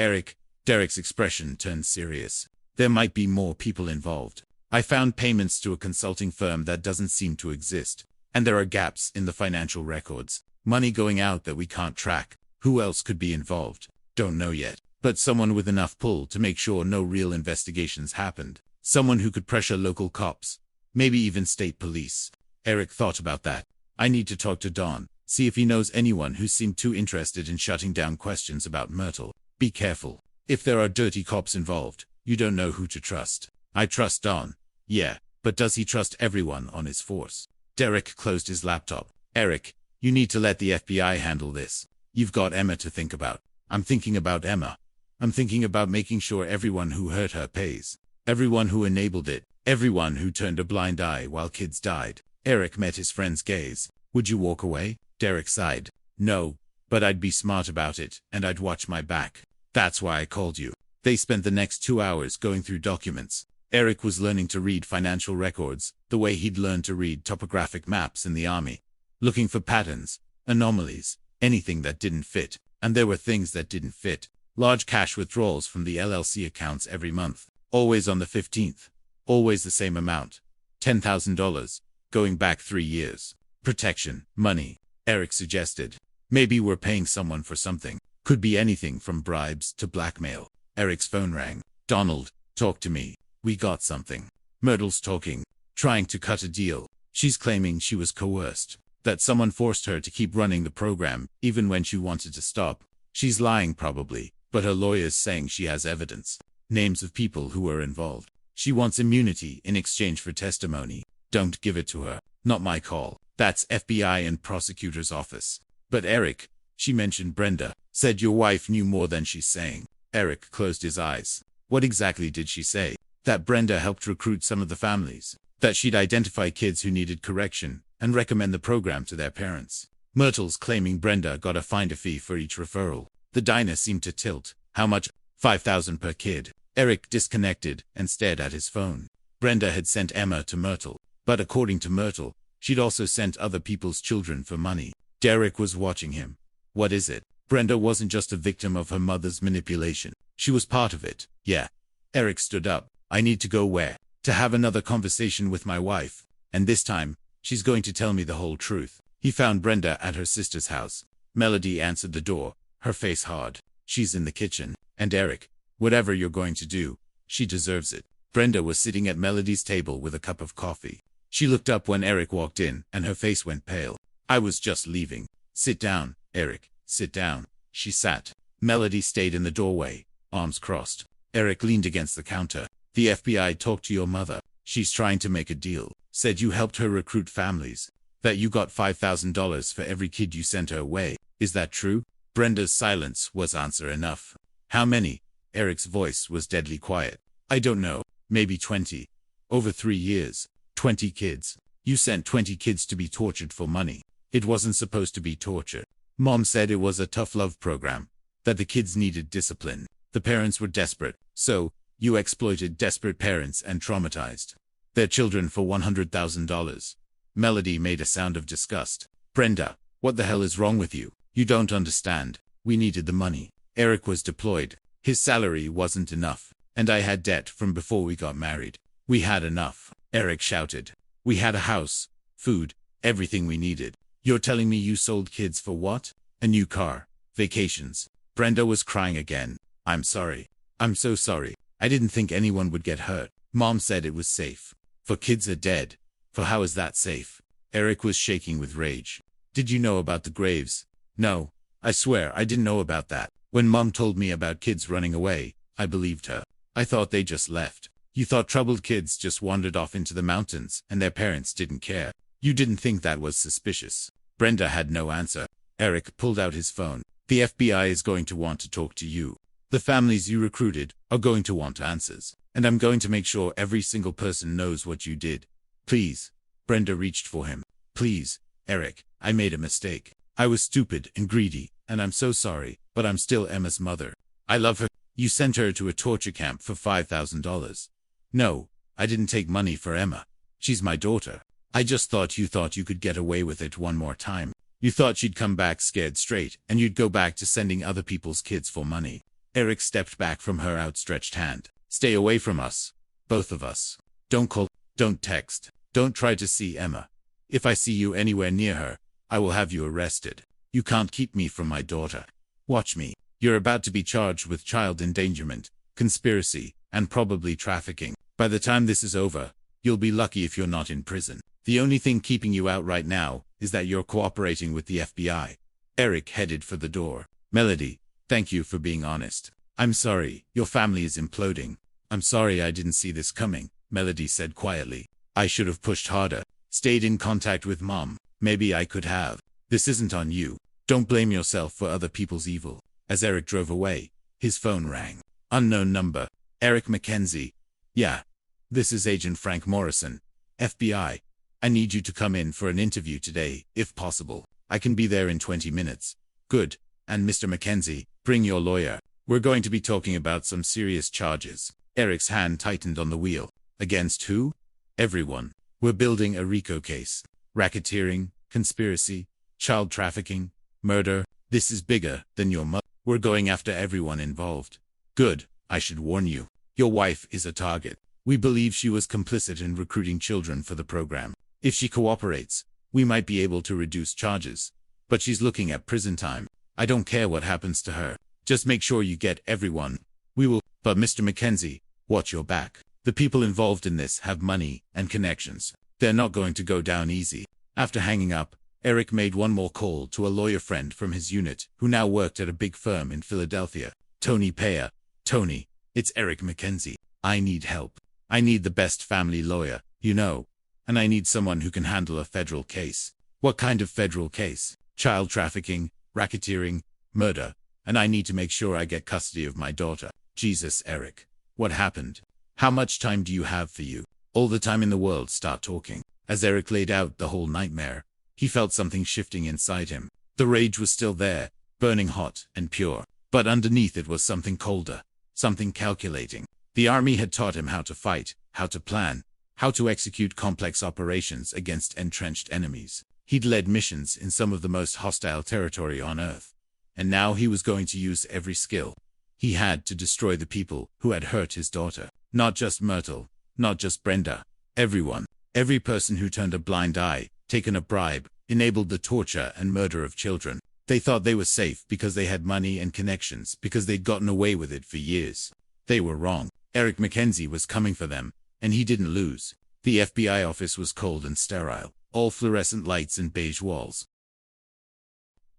Derek's expression turned serious. There might be more people involved. I found payments to a consulting firm that doesn't seem to exist. And there are gaps in the financial records. Money going out that we can't track. Who else could be involved? Don't know yet. But someone with enough pull to make sure no real investigations happened. Someone who could pressure local cops. Maybe even state police. Eric thought about that. I need to talk to Don. See if he knows anyone who seemed too interested in shutting down questions about Myrtle. Be careful. If there are dirty cops involved, you don't know who to trust. I trust Don. Yeah, but does he trust everyone on his force? Derek closed his laptop. Eric, you need to let the FBI handle this. You've got Emma to think about. I'm thinking about Emma. I'm thinking about making sure everyone who hurt her pays. Everyone who enabled it. Everyone who turned a blind eye while kids died. Eric met his friend's gaze. Would you walk away? Derek sighed. No, but I'd be smart about it, and I'd watch my back. That's why I called you. They spent the next 2 hours going through documents. Eric was learning to read financial records, the way he'd learned to read topographic maps in the army. Looking for patterns, anomalies, anything that didn't fit. And there were things that didn't fit. Large cash withdrawals from the LLC accounts every month. Always on the 15th. Always the same amount. $10,000. Going back 3 years. Protection. Money. Eric suggested. Maybe we're paying someone for something. Could be anything from bribes to blackmail. Eric's phone rang. Donald, talk to me. We got something. Myrtle's talking. Trying to cut a deal. She's claiming she was coerced. That someone forced her to keep running the program, even when she wanted to stop. She's lying probably, but her lawyer's saying she has evidence. Names of people who were involved. She wants immunity in exchange for testimony. Don't give it to her. Not my call. That's FBI and prosecutor's office. But Eric, she mentioned Brenda, said your wife knew more than she's saying. Eric closed his eyes. What exactly did she say? That Brenda helped recruit some of the families. That she'd identify kids who needed correction and recommend the program to their parents. Myrtle's claiming Brenda got a finder fee for each referral. The diner seemed to tilt. How much? $5,000 per kid. Eric disconnected and stared at his phone. Brenda had sent Emma to Myrtle. But according to Myrtle, she'd also sent other people's children for money. Derek was watching him. What is it? Brenda wasn't just a victim of her mother's manipulation. She was part of it. Yeah. Eric stood up. I need to go where? To have another conversation with my wife. And this time, she's going to tell me the whole truth. He found Brenda at her sister's house. Melody answered the door, her face hard. She's in the kitchen. And Eric, whatever you're going to do, she deserves it. Brenda was sitting at Melody's table with a cup of coffee. She looked up when Eric walked in, and her face went pale. I was just leaving. Sit down, Eric, sit down. She sat. Melody stayed in the doorway, arms crossed. Eric leaned against the counter. The FBI talked to your mother. She's trying to make a deal. Said you helped her recruit families. That you got $5,000 for every kid you sent her away. Is that true? Brenda's silence was answer enough. How many? Eric's voice was deadly quiet. I don't know. Maybe 20. Over 3 years. 20 kids. You sent 20 kids to be tortured for money. It wasn't supposed to be torture. Mom said it was a tough love program. That the kids needed discipline. The parents were desperate. So, you exploited desperate parents and traumatized their children for $100,000. Melody made a sound of disgust. Brenda, what the hell is wrong with you? You don't understand. We needed the money. Eric was deployed. His salary wasn't enough. And I had debt from before we got married. We had enough. Eric shouted. We had a house, food, everything we needed. You're telling me you sold kids for what? A new car, vacations. Brenda was crying again. I'm sorry. I'm so sorry. I didn't think anyone would get hurt. Mom said it was safe. For kids are dead. For how is that safe? Eric was shaking with rage. Did you know about the graves? No. I swear I didn't know about that. When Mom told me about kids running away, I believed her. I thought they just left. You thought troubled kids just wandered off into the mountains and their parents didn't care. You didn't think that was suspicious. Brenda had no answer. Eric pulled out his phone. The FBI is going to want to talk to you. The families you recruited are going to want answers. And I'm going to make sure every single person knows what you did. Please. Brenda reached for him. Please, Eric, I made a mistake. I was stupid and greedy, and I'm so sorry, but I'm still Emma's mother. I love her. You sent her to a torture camp for $5,000. No, I didn't take money for Emma. She's my daughter. I just thought you could get away with it one more time. You thought she'd come back scared straight, and you'd go back to sending other people's kids for money. Eric stepped back from her outstretched hand. Stay away from us. Both of us. Don't call, don't text, don't try to see Emma. If I see you anywhere near her, I will have you arrested. You can't keep me from my daughter. Watch me. You're about to be charged with child endangerment, conspiracy, and probably trafficking. By the time this is over, you'll be lucky if you're not in prison. The only thing keeping you out right now is that you're cooperating with the FBI. Eric headed for the door. Melody, thank you for being honest. I'm sorry, your family is imploding. I'm sorry I didn't see this coming, Melody said quietly. I should have pushed harder, stayed in contact with Mom. Maybe I could have. This isn't on you. Don't blame yourself for other people's evil. As Eric drove away, his phone rang. Unknown number. Eric McKenzie. Yeah. This is Agent Frank Morrison, FBI. I need you to come in for an interview today, if possible. I can be there in 20 minutes. Good. And Mr. McKenzie, bring your lawyer. We're going to be talking about some serious charges. Eric's hand tightened on the wheel. Against who? Everyone. We're building a RICO case. Racketeering, conspiracy, child trafficking, murder. This is bigger than your mother. We're going after everyone involved. Good. I should warn you. Your wife is a target. We believe she was complicit in recruiting children for the program. If she cooperates, we might be able to reduce charges. But she's looking at prison time. I don't care what happens to her. Just make sure you get everyone. We will. But Mr. McKenzie, watch your back. The people involved in this have money and connections. They're not going to go down easy. After hanging up, Eric made one more call to a lawyer friend from his unit, who now worked at a big firm in Philadelphia. Tony Payer. Tony, it's Eric McKenzie. I need help. I need the best family lawyer, you know. And I need someone who can handle a federal case. What kind of federal case? Child trafficking, racketeering, murder. And I need to make sure I get custody of my daughter. Jesus, Eric. What happened? How much time do you have for you? All the time in the world. Start talking. As Eric laid out the whole nightmare, he felt something shifting inside him. The rage was still there, burning hot and pure. But underneath it was something colder, something calculating. The army had taught him how to fight, how to plan, how to execute complex operations against entrenched enemies. He'd led missions in some of the most hostile territory on Earth. And now he was going to use every skill he had to destroy the people who had hurt his daughter. Not just Myrtle, not just Brenda. Everyone. Every person who turned a blind eye, taken a bribe, enabled the torture and murder of children. They thought they were safe because they had money and connections, because they'd gotten away with it for years. They were wrong. Eric McKenzie was coming for them, and he didn't lose. The FBI office was cold and sterile, all fluorescent lights and beige walls.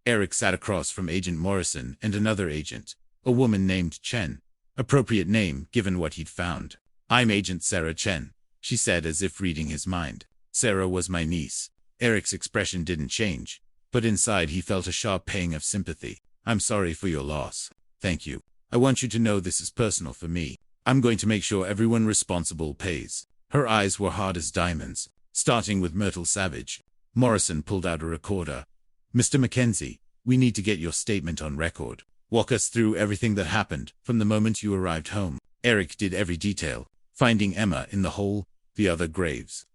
Eric sat across from Agent Morrison and another agent, a woman named Chen. Appropriate name, given what he'd found. I'm Agent Sarah Chen, she said as if reading his mind. Sarah was my niece. Eric's expression didn't change, but inside he felt a sharp pang of sympathy. I'm sorry for your loss. Thank you. I want you to know this is personal for me. I'm going to make sure everyone responsible pays. Her eyes were hard as diamonds, starting with Myrtle Savage. Morrison pulled out a recorder. Mr. McKenzie, we need to get your statement on record. Walk us through everything that happened from the moment you arrived home. Eric did every detail, finding Emma in the hole, the other graves.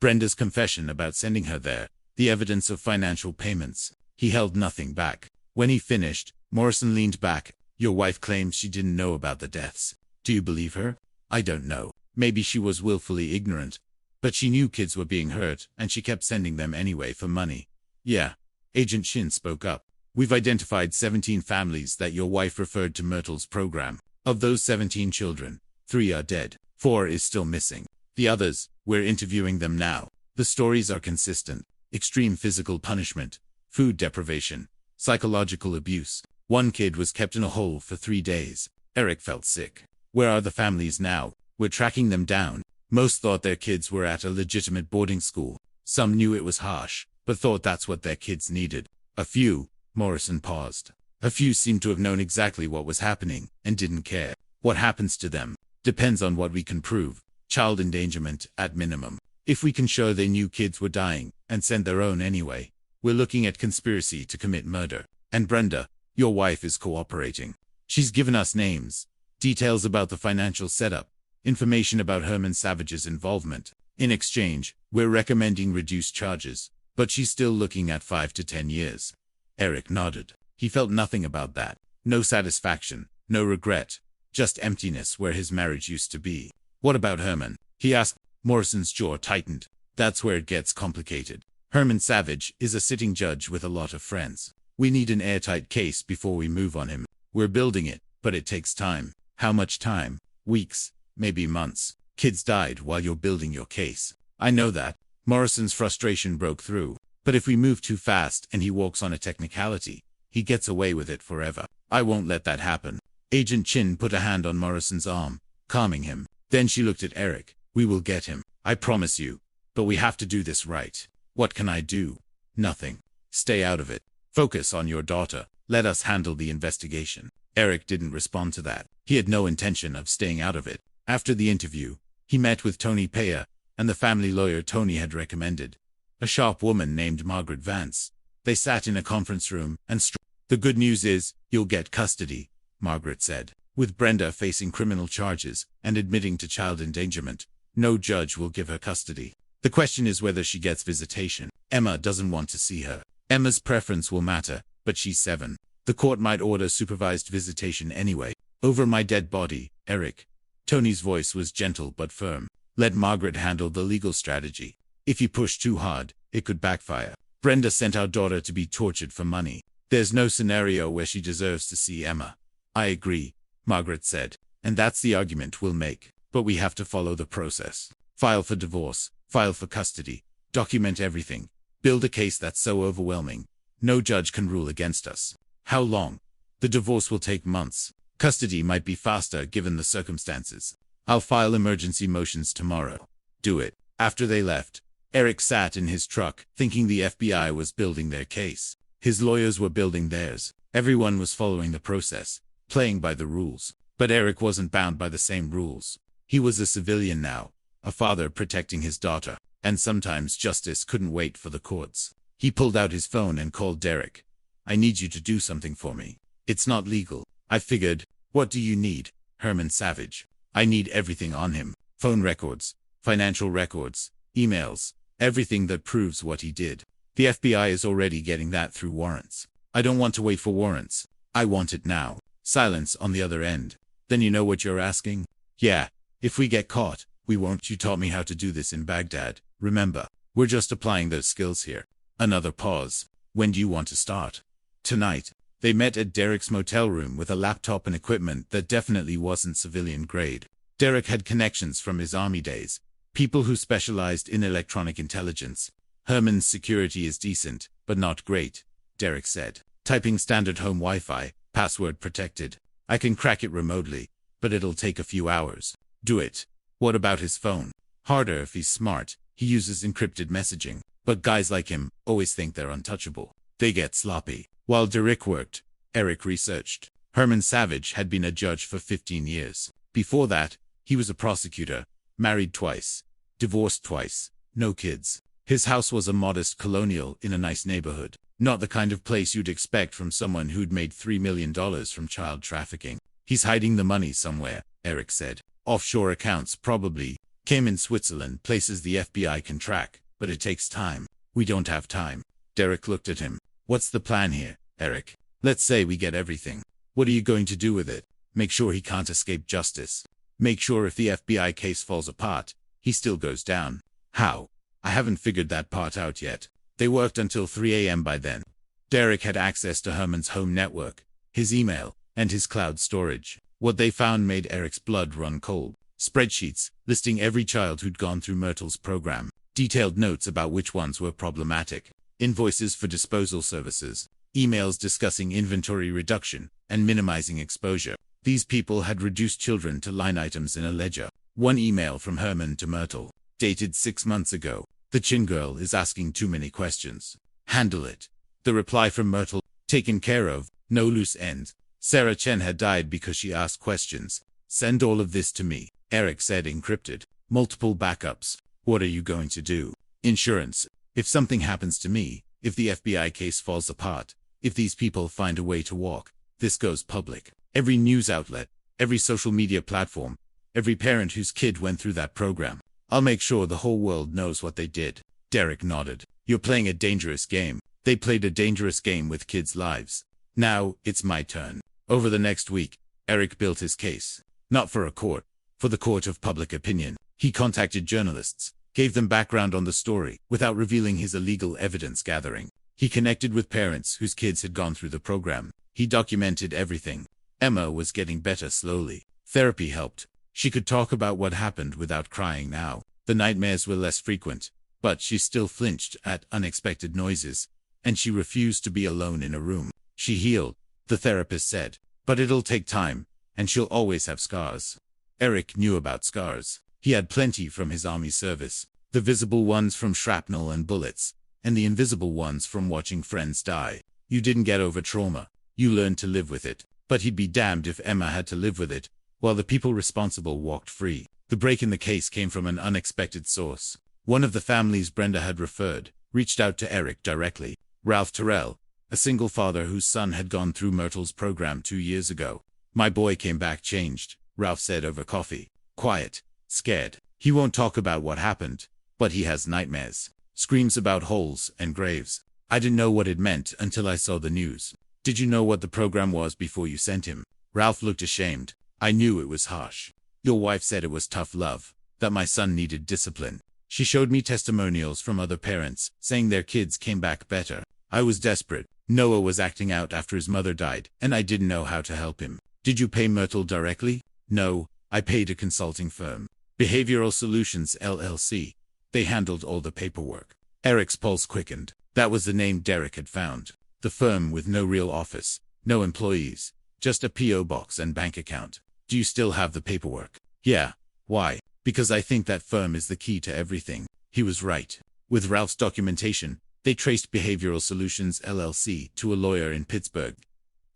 Brenda's confession about sending her there, the evidence of financial payments. He held nothing back. When he finished, Morrison leaned back. Your wife claims she didn't know about the deaths. Do you believe her? I don't know. Maybe she was willfully ignorant. But she knew kids were being hurt, and she kept sending them anyway for money. Yeah. Agent Shin spoke up. We've identified 17 families that your wife referred to Myrtle's program. Of those 17 children, 3 are dead. 4 is still missing. The others, we're interviewing them now. The stories are consistent. Extreme physical punishment, food deprivation, psychological abuse. One kid was kept in a hole for 3 days. Eric felt sick. Where are the families now? We're tracking them down. Most thought their kids were at a legitimate boarding school. Some knew it was harsh, but thought that's what their kids needed. A few, Morrison paused. A few seemed to have known exactly what was happening and didn't care. What happens to them depends on what we can prove. Child endangerment, at minimum. If we can show they knew kids were dying and sent their own anyway, we're looking at conspiracy to commit murder. And Brenda, your wife, is cooperating. She's given us names, details about the financial setup, information about Herman Savage's involvement. In exchange, we're recommending reduced charges, but she's still looking at 5 to 10 years. Eric nodded. He felt nothing about that. No satisfaction, no regret, just emptiness where his marriage used to be. What about Herman? He asked. Morrison's jaw tightened. That's where it gets complicated. Herman Savage is a sitting judge with a lot of friends. We need an airtight case before we move on him. We're building it, but it takes time. How much time? Weeks, maybe months. Kids died while you're building your case. I know that. Morrison's frustration broke through. But if we move too fast and he walks on a technicality, he gets away with it forever. I won't let that happen. Agent Chin put a hand on Morrison's arm, calming him. Then she looked at Eric. We will get him. I promise you. But we have to do this right. What can I do? Nothing. Stay out of it. Focus on your daughter. Let us handle the investigation. Eric didn't respond to that. He had no intention of staying out of it. After the interview, he met with Tony Paya and the family lawyer Tony had recommended, a sharp woman named Margaret Vance. They sat in a conference room and The good news is, you'll get custody, Margaret said. With Brenda facing criminal charges and admitting to child endangerment, no judge will give her custody. The question is whether she gets visitation. Emma doesn't want to see her. Emma's preference will matter, but she's 7. The court might order supervised visitation anyway. Over my dead body, Eric. Tony's voice was gentle but firm. Let Margaret handle the legal strategy. If you push too hard, it could backfire. Brenda sent our daughter to be tortured for money. There's no scenario where she deserves to see Emma. I agree, Margaret said. And that's the argument we'll make. But we have to follow the process. File for divorce, file for custody, document everything. Build a case that's so overwhelming, no judge can rule against us. How long? The divorce will take months. Custody might be faster given the circumstances. I'll file emergency motions tomorrow. Do it. After they left, Eric sat in his truck, thinking the FBI was building their case. His lawyers were building theirs. Everyone was following the process, playing by the rules. But Eric wasn't bound by the same rules. He was a civilian now, a father protecting his daughter, and sometimes justice couldn't wait for the courts. He pulled out his phone and called Derek. I need you to do something for me. It's not legal. I figured. What do you need? Herman Savage. I need everything on him. Phone records, financial records, emails, everything that proves what he did. The FBI is already getting that through warrants. I don't want to wait for warrants. I want it now. Silence on the other end. Then you know what you're asking? Yeah. If we get caught, we won't. You taught me how to do this in Baghdad. Remember, we're just applying those skills here. Another pause. When do you want to start? Tonight. They met at Derek's motel room with a laptop and equipment that definitely wasn't civilian grade. Derek had connections from his army days. People who specialized in electronic intelligence. Herman's security is decent, but not great, Derek said. Typing standard home Wi-Fi, password protected. I can crack it remotely, but it'll take a few hours. Do it. What about his phone? Harder if he's smart. He uses encrypted messaging. But guys like him always think they're untouchable. They get sloppy. While Derek worked, Eric researched. Herman Savage had been a judge for 15 years. Before that, he was a prosecutor, married twice, divorced twice, no kids. His house was a modest colonial in a nice neighborhood. Not the kind of place you'd expect from someone who'd made $3 million from child trafficking. He's hiding the money somewhere, Eric said. Offshore accounts probably. Cayman, Switzerland, places the FBI can track, but it takes time. We don't have time. Derek looked at him. What's the plan here, Eric? Let's say we get everything. What are you going to do with it? Make sure he can't escape justice. Make sure if the FBI case falls apart, he still goes down. How? I haven't figured that part out yet. They worked until 3 a.m. by then. Derek had access to Herman's home network, his email, and his cloud storage. What they found made Eric's blood run cold. Spreadsheets listing every child who'd gone through Myrtle's program, detailed notes about which ones were problematic, invoices for disposal services, emails discussing inventory reduction and minimizing exposure. These people had reduced children to line items in a ledger. One email from Herman to Myrtle, dated 6 months ago. The Chin girl is asking too many questions. Handle it. The reply from Myrtle, taken care of, no loose ends. Sarah Chen had died because she asked questions. Send all of this to me, Eric said, encrypted. Multiple backups. What are you going to do? Insurance. If something happens to me, if the FBI case falls apart, if these people find a way to walk, this goes public. Every news outlet, every social media platform, every parent whose kid went through that program. I'll make sure the whole world knows what they did. Derek nodded. You're playing a dangerous game. They played a dangerous game with kids' lives. Now, it's my turn. Over the next week, Eric built his case. Not for a court, for the court of public opinion. He contacted journalists, gave them background on the story, without revealing his illegal evidence gathering. He connected with parents whose kids had gone through the program. He documented everything. Emma was getting better slowly. Therapy helped. She could talk about what happened without crying now. The nightmares were less frequent, but she still flinched at unexpected noises, and she refused to be alone in a room. She healed, the therapist said, but it'll take time, and she'll always have scars. Eric knew about scars. He had plenty from his army service, the visible ones from shrapnel and bullets, and the invisible ones from watching friends die. You didn't get over trauma. You learned to live with it. But he'd be damned if Emma had to live with it, while the people responsible walked free. The break in the case came from an unexpected source. One of the families Brenda had referred reached out to Eric directly. Ralph Terrell, a single father whose son had gone through Myrtle's program 2 years ago. My boy came back changed, Ralph said over coffee. Quiet, scared. He won't talk about what happened, but he has nightmares. Screams about holes and graves. I didn't know what it meant until I saw the news. Did you know what the program was before you sent him? Ralph looked ashamed. I knew it was harsh. Your wife said it was tough love, that my son needed discipline. She showed me testimonials from other parents, saying their kids came back better. I was desperate. Noah was acting out after his mother died, and I didn't know how to help him. Did you pay Myrtle directly? No, I paid a consulting firm. Behavioral Solutions LLC. They handled all the paperwork. Eric's pulse quickened. That was the name Derek had found. The firm with no real office, no employees, just a P.O. box and bank account. Do you still have the paperwork? Yeah. Why? Because I think that firm is the key to everything. He was right. With Ralph's documentation, they traced Behavioral Solutions LLC to a lawyer in Pittsburgh.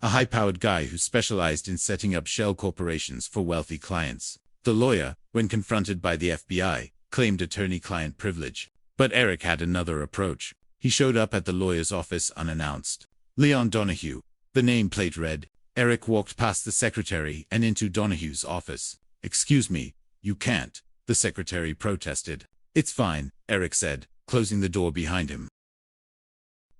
A high-powered guy who specialized in setting up shell corporations for wealthy clients. The lawyer, when confronted by the FBI, claimed attorney-client privilege. But Eric had another approach. He showed up at the lawyer's office unannounced. Leon Donahue. The nameplate read. Eric walked past the secretary and into Donahue's office. Excuse me, you can't, the secretary protested. It's fine, Eric said, closing the door behind him.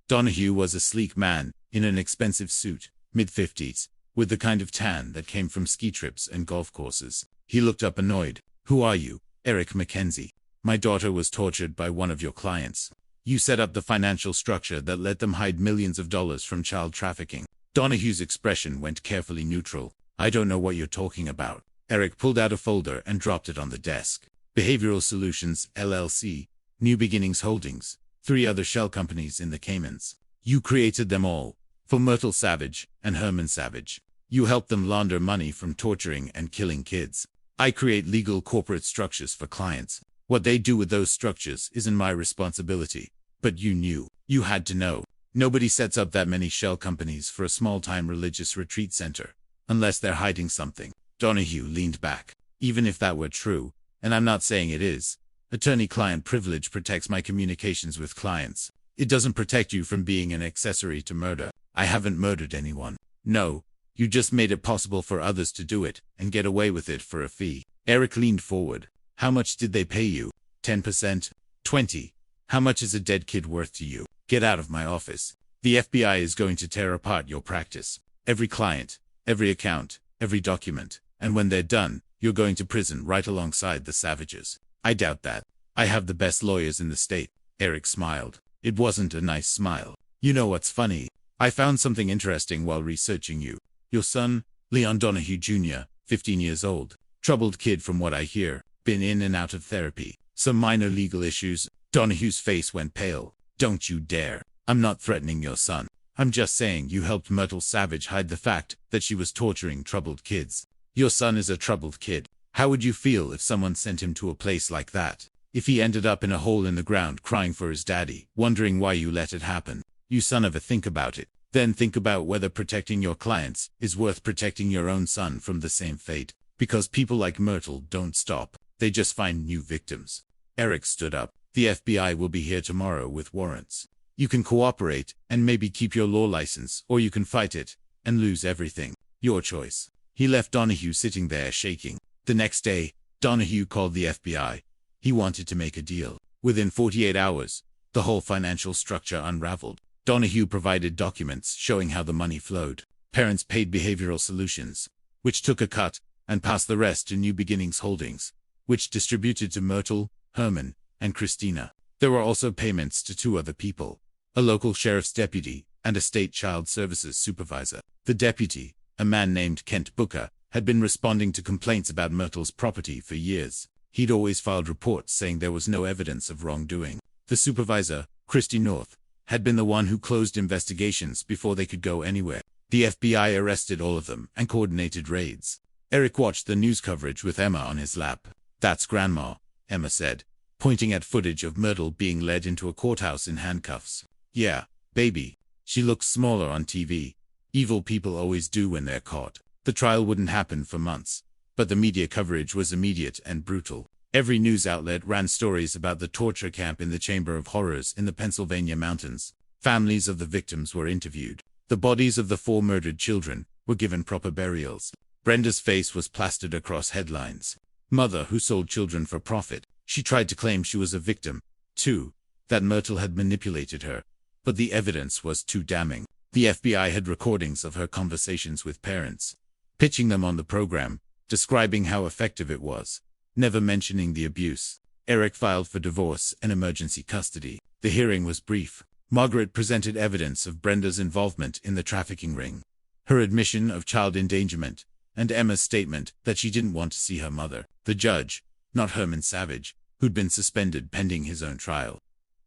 Donahue was a sleek man, in an expensive suit, mid-50s, with the kind of tan that came from ski trips and golf courses. He looked up annoyed. Who are you? Eric Mackenzie. My daughter was tortured by one of your clients. You set up the financial structure that let them hide millions of dollars from child trafficking. Donahue's expression went carefully neutral. I don't know what you're talking about. Eric pulled out a folder and dropped it on the desk. Behavioral Solutions, LLC, New Beginnings Holdings, 3 other shell companies in the Caymans. You created them all, for Myrtle Savage and Herman Savage. You helped them launder money from torturing and killing kids. I create legal corporate structures for clients. What they do with those structures isn't my responsibility. But you knew. You had to know. Nobody sets up that many shell companies for a small-time religious retreat center, unless they're hiding something. Donahue leaned back. Even if that were true, and I'm not saying it is, attorney-client privilege protects my communications with clients. It doesn't protect you from being an accessory to murder. I haven't murdered anyone. No, you just made it possible for others to do it, and get away with it for a fee. Eric leaned forward. How much did they pay you? 10%? 20%? How much is a dead kid worth to you? Get out of my office. The FBI is going to tear apart your practice. Every client, every account, every document. And when they're done, you're going to prison right alongside the savages. I doubt that. I have the best lawyers in the state. Eric smiled. It wasn't a nice smile. You know what's funny? I found something interesting while researching you. Your son, Leon Donahue Jr., 15 years old. Troubled kid from what I hear. Been in and out of therapy. Some minor legal issues. Donahue's face went pale. Don't you dare. I'm not threatening your son. I'm just saying you helped Myrtle Savage hide the fact that she was torturing troubled kids. Your son is a troubled kid. How would you feel if someone sent him to a place like that? If he ended up in a hole in the ground crying for his daddy, wondering why you let it happen? You son of a, think about it. Then think about whether protecting your clients is worth protecting your own son from the same fate. Because people like Myrtle don't stop. They just find new victims. Eric stood up. The FBI will be here tomorrow with warrants. You can cooperate and maybe keep your law license, or you can fight it and lose everything. Your choice. He left Donahue sitting there shaking. The next day, Donahue called the FBI. He wanted to make a deal. Within 48 hours, the whole financial structure unraveled. Donahue provided documents showing how the money flowed. Parents paid Behavioral Solutions, which took a cut, and passed the rest to New Beginnings Holdings, which distributed to Myrtle, Herman, and Christina. There were also payments to 2 other people, a local sheriff's deputy and a state child services supervisor. The deputy, a man named Kent Booker, had been responding to complaints about Myrtle's property for years. He'd always filed reports saying there was no evidence of wrongdoing. The supervisor, Christy North, had been the one who closed investigations before they could go anywhere. The FBI arrested all of them and coordinated raids. Eric watched the news coverage with Emma on his lap. That's Grandma, Emma said, pointing at footage of Myrtle being led into a courthouse in handcuffs. Yeah, baby. She looks smaller on TV. Evil people always do when they're caught. The trial wouldn't happen for months, but the media coverage was immediate and brutal. Every news outlet ran stories about the torture camp in the Chamber of Horrors in the Pennsylvania mountains. Families of the victims were interviewed. The bodies of the 4 murdered children were given proper burials. Brenda's face was plastered across headlines. Mother who sold children for profit. She tried to claim she was a victim, too, that Myrtle had manipulated her. But the evidence was too damning. The FBI had recordings of her conversations with parents, pitching them on the program, describing how effective it was, never mentioning the abuse. Eric filed for divorce and emergency custody. The hearing was brief. Margaret presented evidence of Brenda's involvement in the trafficking ring, her admission of child endangerment, and Emma's statement that she didn't want to see her mother. The judge, not Herman Savage, who'd been suspended pending his own trial,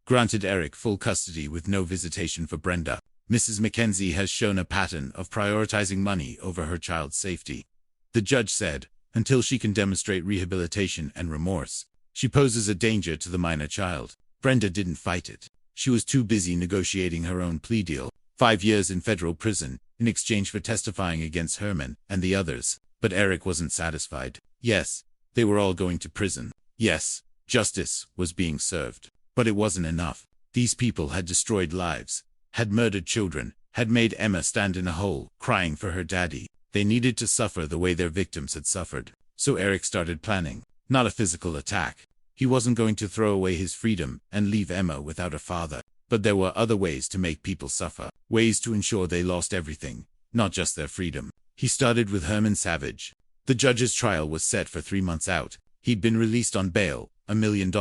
granted Eric full custody with no visitation for Brenda. Mrs. Mackenzie has shown a pattern of prioritizing money over her child's safety. The judge said, until she can demonstrate rehabilitation and remorse, she poses a danger to the minor child. Brenda didn't fight it. She was too busy negotiating her own plea deal, 5 years in federal prison, in exchange for testifying against Herman and the others. But Eric wasn't satisfied. Yes, they were all going to prison. Yes, justice was being served. But it wasn't enough. These people had destroyed lives, had murdered children, had made Emma stand in a hole, crying for her daddy. They needed to suffer the way their victims had suffered. So Eric started planning. Not a physical attack. He wasn't going to throw away his freedom and leave Emma without a father. But there were other ways to make people suffer. Ways to ensure they lost everything, not just their freedom. He started with Herman Savage. The judge's trial was set for 3 months out. He'd been released on bail, $1 million,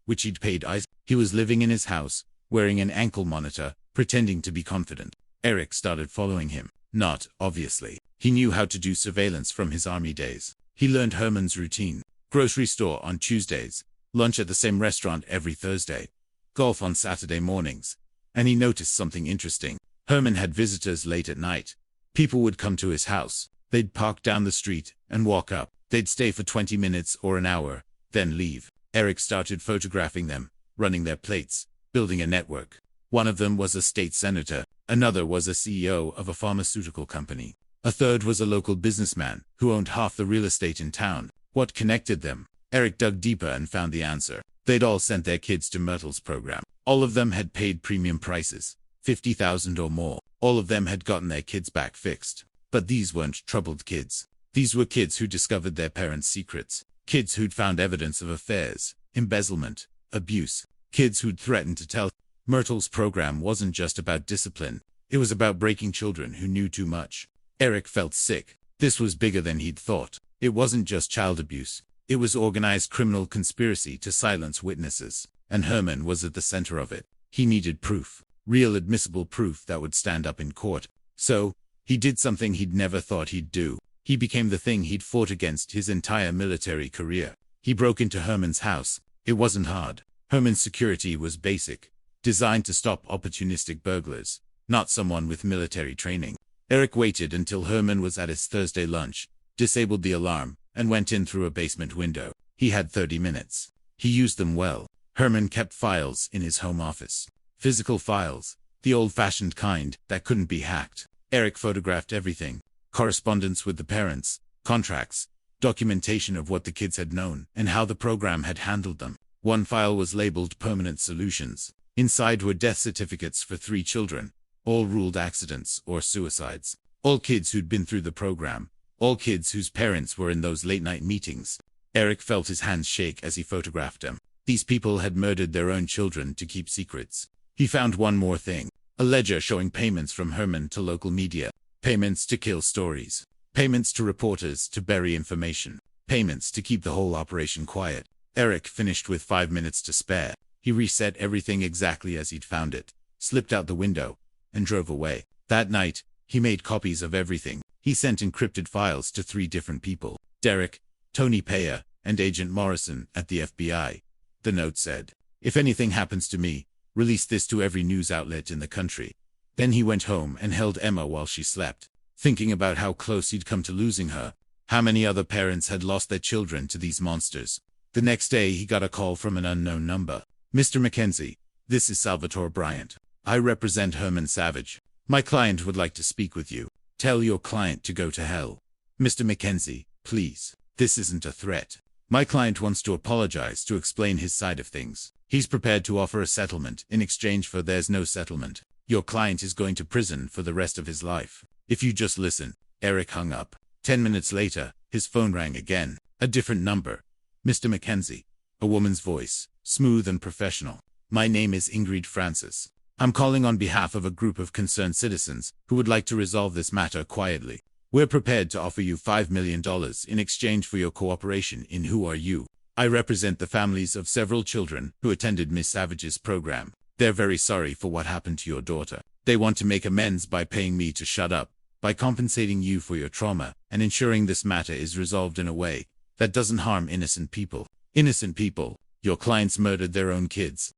which he'd paid Isaac. He was living in his house, wearing an ankle monitor, pretending to be confident. Eric started following him. Not, obviously. He knew how to do surveillance from his army days. He learned Herman's routine. Grocery store on Tuesdays, lunch at the same restaurant every Thursday, golf on Saturday mornings. And he noticed something interesting. Herman had visitors late at night. People would come to his house. They'd park down the street and walk up. They'd stay for 20 minutes or an hour, then leave. Eric started photographing them, running their plates, building a network. One of them was a state senator. Another was a CEO of a pharmaceutical company. A third was a local businessman who owned half the real estate in town. What connected them? Eric dug deeper and found the answer. They'd all sent their kids to Myrtle's program. All of them had paid premium prices, $50,000 or more. All of them had gotten their kids back fixed. But these weren't troubled kids. These were kids who discovered their parents' secrets. Kids who'd found evidence of affairs, embezzlement, abuse. Kids who'd threatened to tell. Myrtle's program wasn't just about discipline. It was about breaking children who knew too much. Eric felt sick. This was bigger than he'd thought. It wasn't just child abuse. It was organized criminal conspiracy to silence witnesses. And Herman was at the center of it. He needed proof. real admissible proof that would stand up in court. So, he did something he'd never thought he'd do. He became the thing he'd fought against his entire military career. He broke into Herman's house. It wasn't hard. Herman's security was basic, designed to stop opportunistic burglars, not someone with military training. Eric waited until Herman was at his Thursday lunch, disabled the alarm, and went in through a basement window. He had 30 minutes. He used them well. Herman kept files in his home office. Physical files, the old-fashioned kind that couldn't be hacked. Eric photographed everything: correspondence with the parents, contracts, documentation of what the kids had known and how the program had handled them. One file was labeled Permanent Solutions. Inside were death certificates for 3 children, all ruled accidents or suicides. All kids who'd been through the program. All kids whose parents were in those late-night meetings. Eric felt his hands shake as he photographed them. These people had murdered their own children to keep secrets. He found one more thing: a ledger showing payments from Herman to local media, payments to kill stories, payments to reporters to bury information, payments to keep the whole operation quiet. Eric finished with 5 minutes to spare. He reset everything exactly as he'd found it, slipped out the window, and drove away. That night, he made copies of everything. He sent encrypted files to 3 different people: Derek, Tony Paya, and Agent Morrison at the FBI. The note said, "If anything happens to me, release this to every news outlet in the country." Then he went home and held Emma while she slept, thinking about how close he'd come to losing her, how many other parents had lost their children to these monsters. The next day he got a call from an unknown number. "Mr. Mackenzie, this is Salvatore Bryant. I represent Herman Savage. My client would like to speak with you." "Tell your client to go to hell. Mr. Mackenzie, please. This isn't a threat. My client wants to apologize to explain his side of things. He's prepared to offer a settlement in exchange for there's no settlement. Your client is going to prison for the rest of his life. If you just listen." Eric hung up. 10 minutes later, his phone rang again. A different number. "Mr. Mackenzie." A woman's voice, smooth and professional. "My name is Ingrid Francis. I'm calling on behalf of a group of concerned citizens who would like to resolve this matter quietly. We're prepared to offer you $5 million in exchange for your cooperation in Who Are You? I represent the families of several children who attended Miss Savage's program. They're very sorry for what happened to your daughter. They want to make amends by paying me to shut up, by compensating you for your trauma, and ensuring this matter is resolved in a way that doesn't harm innocent people." "Innocent people? Your clients murdered their own kids.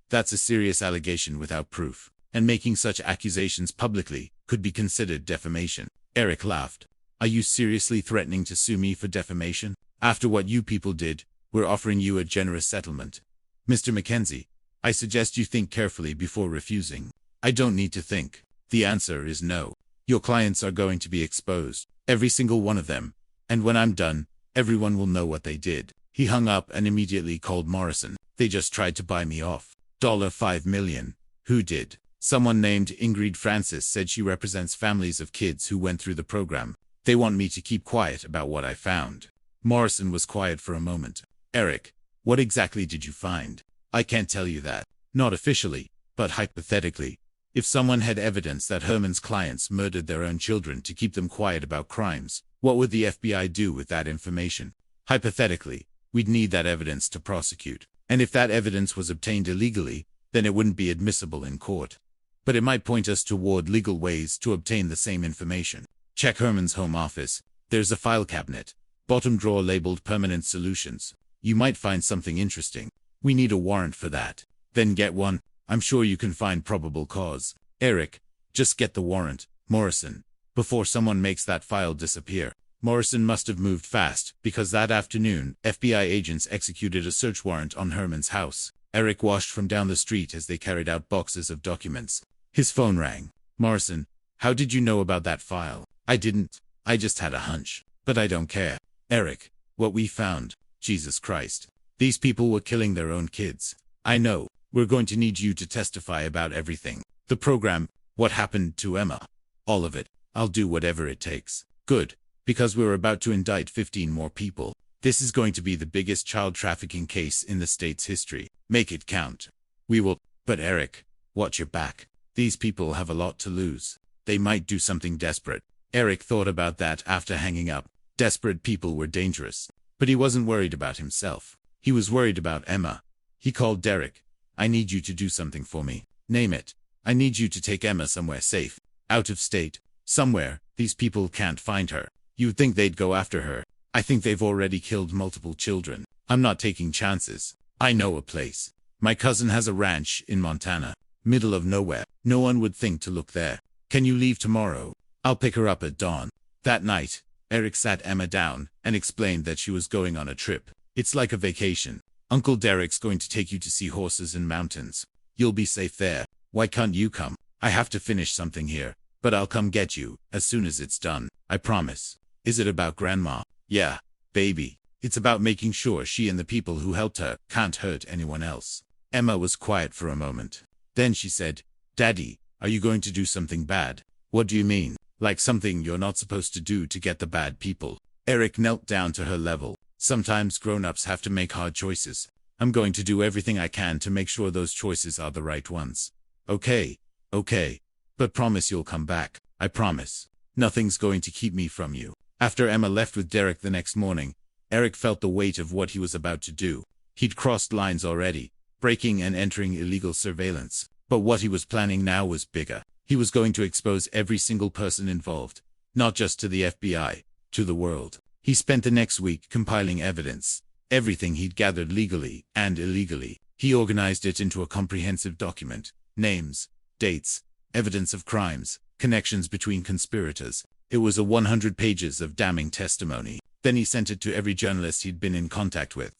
That's a serious allegation without proof, and making such accusations publicly could be considered defamation." Eric laughed. "Are you seriously threatening to sue me for defamation? After what you people did, we're offering you a generous settlement." "Mr. Mackenzie, I suggest you think carefully before refusing." "I don't need to think. The answer is no. Your clients are going to be exposed, every single one of them, and when I'm done, everyone will know what they did." He hung up and immediately called Morrison. "They just tried to buy me off. $5 million. Who did?" "Someone named Ingrid Francis said she represents families of kids who went through the program. They want me to keep quiet about what I found." Morrison was quiet for a moment. "Eric, what exactly did you find?" "I can't tell you that. Not officially, but hypothetically. If someone had evidence that Herman's clients murdered their own children to keep them quiet about crimes, what would the FBI do with that information? Hypothetically, we'd need that evidence to prosecute. And if that evidence was obtained illegally, then it wouldn't be admissible in court. But it might point us toward legal ways to obtain the same information. Check Herman's home office. There's a file cabinet, bottom drawer labeled Permanent Solutions. You might find something interesting. We need a warrant for that. Then get one. I'm sure you can find probable cause." "Eric, just get the warrant, Morrison, before someone makes that file disappear." Morrison must have moved fast, because that afternoon, FBI agents executed a search warrant on Herman's house. Eric watched from down the street as they carried out boxes of documents. His phone rang. "Morrison, how did you know about that file?" "I didn't. I just had a hunch. But I don't care." "Eric, what we found, Jesus Christ. These people were killing their own kids." "I know. We're going to need you to testify about everything. The program, what happened to Emma. All of it. I'll do whatever it takes." "Good. Because we're about to indict 15 more people. This is going to be the biggest child trafficking case in the state's history. Make it count." "We will." "But Eric, watch your back. These people have a lot to lose. They might do something desperate." Eric thought about that after hanging up. Desperate people were dangerous. But he wasn't worried about himself. He was worried about Emma. He called Derek. "I need you to do something for me." Name it. I need you to take Emma somewhere safe. Out of state. Somewhere. These people can't find her. You'd think they'd go after her. I think they've already killed multiple children. I'm not taking chances. I know a place. My cousin has a ranch in Montana. Middle of nowhere. No one would think to look there. Can you leave tomorrow? I'll pick her up at dawn. That night, Eric sat Emma down and explained that she was going on a trip. It's like a vacation. Uncle Derek's going to take you to see horses and mountains. You'll be safe there. Why can't you come? I have to finish something here, but I'll come get you as soon as it's done. I promise. Is it about Grandma? Yeah, baby. It's about making sure she and the people who helped her can't hurt anyone else. Emma was quiet for a moment. Then she said, Daddy, are you going to do something bad? What do you mean? Like something you're not supposed to do to get the bad people? Eric knelt down to her level. Sometimes grown-ups have to make hard choices. I'm going to do everything I can to make sure those choices are the right ones. Okay. But promise you'll come back. I promise. Nothing's going to keep me from you. After Emma left with Derek the next morning, Eric felt the weight of what he was about to do. He'd crossed lines already, breaking and entering illegal surveillance. But what he was planning now was bigger. He was going to expose every single person involved. Not just to the FBI, to the world. He spent the next week compiling evidence. Everything he'd gathered legally and illegally. He organized it into a comprehensive document. Names, dates, evidence of crimes, connections between conspirators. It was 100 pages of damning testimony. Then he sent it to every journalist he'd been in contact with,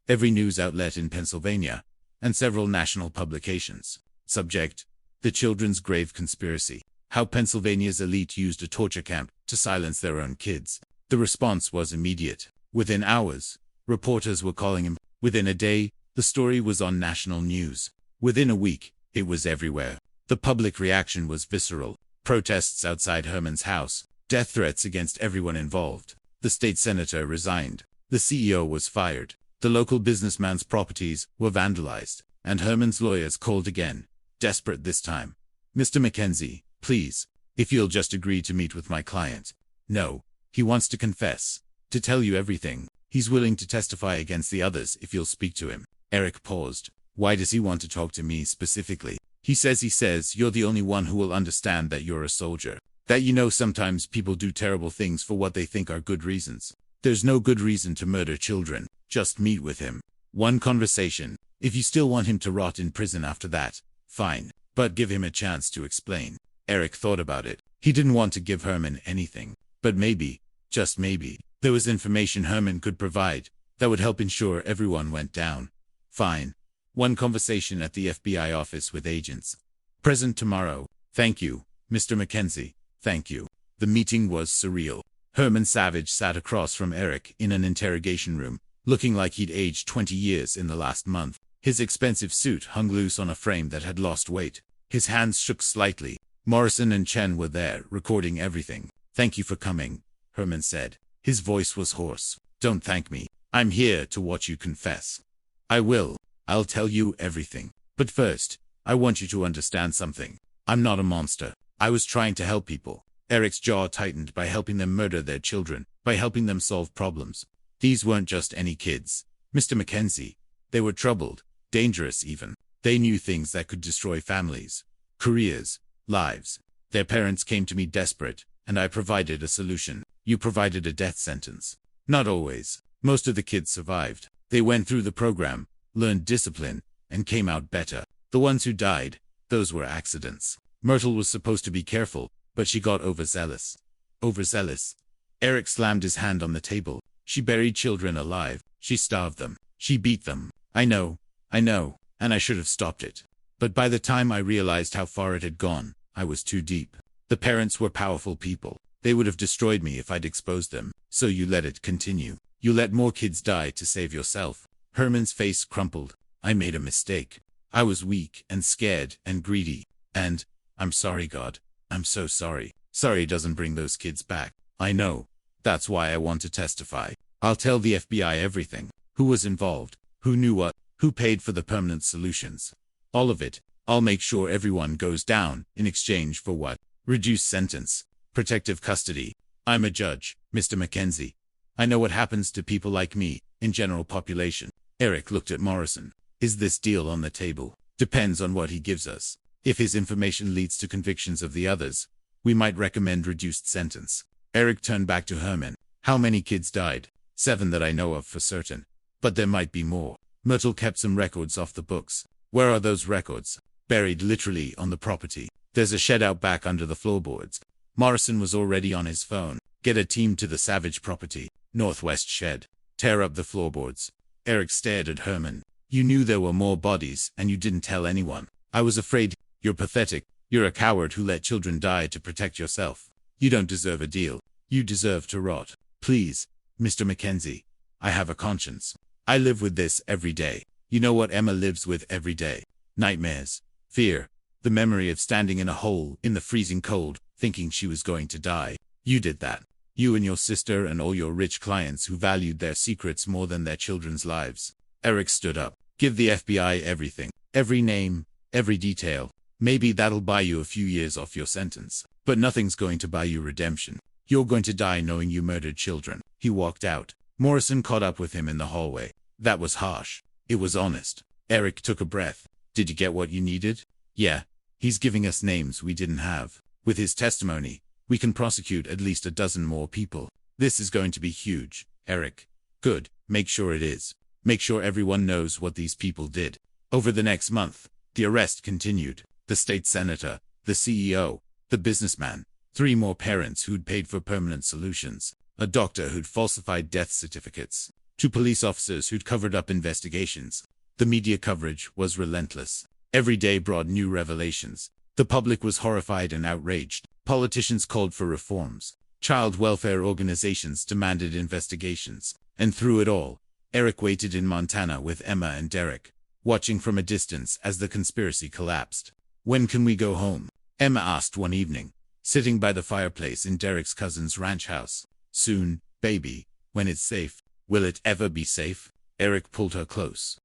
every news outlet in Pennsylvania, and several national publications. Subject: The Children's Grave Conspiracy. How Pennsylvania's elite used a torture camp to silence their own kids. The response was immediate. Within hours, reporters were calling him. Within a day, the story was on national news. Within a week, it was everywhere. The public reaction was visceral. Protests outside Herman's house. Death threats against everyone involved. The state senator resigned. The CEO was fired. The local businessman's properties were vandalized. And Herman's lawyers called again. Desperate this time. Mr. Mackenzie, please, if you'll just agree to meet with my client. No, he wants to confess. To tell you everything. He's willing to testify against the others if you'll speak to him. Eric paused. Why does he want to talk to me specifically? He says you're the only one who will understand that you're a soldier. That you know sometimes people do terrible things for what they think are good reasons. There's no good reason to murder children. Just meet with him. One conversation. If you still want him to rot in prison after that, fine. But give him a chance to explain. Eric thought about it. He didn't want to give Herman anything. But maybe, just maybe, there was information Herman could provide that would help ensure everyone went down. Fine. One conversation at the FBI office with agents. Present tomorrow. Thank you, Mr. Mackenzie. Thank you. The meeting was surreal. Herman Savage sat across from Eric in an interrogation room, looking like he'd aged 20 years in the last month. His expensive suit hung loose on a frame that had lost weight. His hands shook slightly. Morrison and Chen were there, recording everything. Thank you for coming, Herman said. His voice was hoarse. Don't thank me. I'm here to watch you confess. I will. I'll tell you everything. But first, I want you to understand something. I'm not a monster. I was trying to help people. Eric's jaw tightened. By helping them murder their children, by helping them solve problems. These weren't just any kids, Mr. Mackenzie. They were troubled, dangerous even. They knew things that could destroy families, careers, lives. Their parents came to me desperate, and I provided a solution. You provided a death sentence. Not always. Most of the kids survived. They went through the program, learned discipline, and came out better. The ones who died, those were accidents. Myrtle was supposed to be careful, but she got overzealous. Overzealous. Eric slammed his hand on the table. She buried children alive. She starved them. She beat them. I know, and I should have stopped it. But by the time I realized how far it had gone, I was too deep. The parents were powerful people. They would have destroyed me if I'd exposed them. So you let it continue. You let more kids die to save yourself. Herman's face crumpled. I made a mistake. I was weak and scared and greedy. And, I'm sorry, God. I'm so sorry. Sorry doesn't bring those kids back. I know. That's why I want to testify. I'll tell the FBI everything. Who was involved? Who knew what? Who paid for the permanent solutions? All of it. I'll make sure everyone goes down in exchange for what? Reduced sentence. Protective custody. I'm a judge, Mr. Mackenzie. I know what happens to people like me, in general population. Eric looked at Morrison. Is this deal on the table? Depends on what he gives us. If his information leads to convictions of the others, we might recommend reduced sentence. Eric turned back to Herman. How many kids died? 7 that I know of for certain. But there might be more. Myrtle kept some records off the books. Where are those records? Buried literally on the property. There's a shed out back under the floorboards. Morrison was already on his phone. Get a team to the Savage property. Northwest shed. Tear up the floorboards. Eric stared at Herman. You knew there were more bodies, and you didn't tell anyone. I was afraid. You're pathetic. You're a coward who let children die to protect yourself. You don't deserve a deal. You deserve to rot. Please, Mr. Mackenzie. I have a conscience. I live with this every day. You know what Emma lives with every day? Nightmares. Fear. The memory of standing in a hole in the freezing cold, thinking she was going to die. You did that. You and your sister and all your rich clients who valued their secrets more than their children's lives. Eric stood up. Give the FBI everything. Every name. Every detail. Maybe that'll buy you a few years off your sentence. But nothing's going to buy you redemption. You're going to die knowing you murdered children. He walked out. Morrison caught up with him in the hallway. That was harsh. It was honest. Eric took a breath. Did you get what you needed? Yeah. He's giving us names we didn't have. With his testimony, we can prosecute at least a dozen more people. This is going to be huge, Eric. Good. Make sure it is. Make sure everyone knows what these people did. Over the next month, the arrest continued. The state senator, the CEO, the businessman, 3 more parents who'd paid for permanent solutions, a doctor who'd falsified death certificates, 2 police officers who'd covered up investigations. The media coverage was relentless. Every day brought new revelations. The public was horrified and outraged. Politicians called for reforms. Child welfare organizations demanded investigations. And through it all, Eric waited in Montana with Emma and Derek, watching from a distance as the conspiracy collapsed. When can we go home? Emma asked one evening, sitting by the fireplace in Derek's cousin's ranch house. Soon, baby. When it's safe. Will it ever be safe? Eric pulled her close.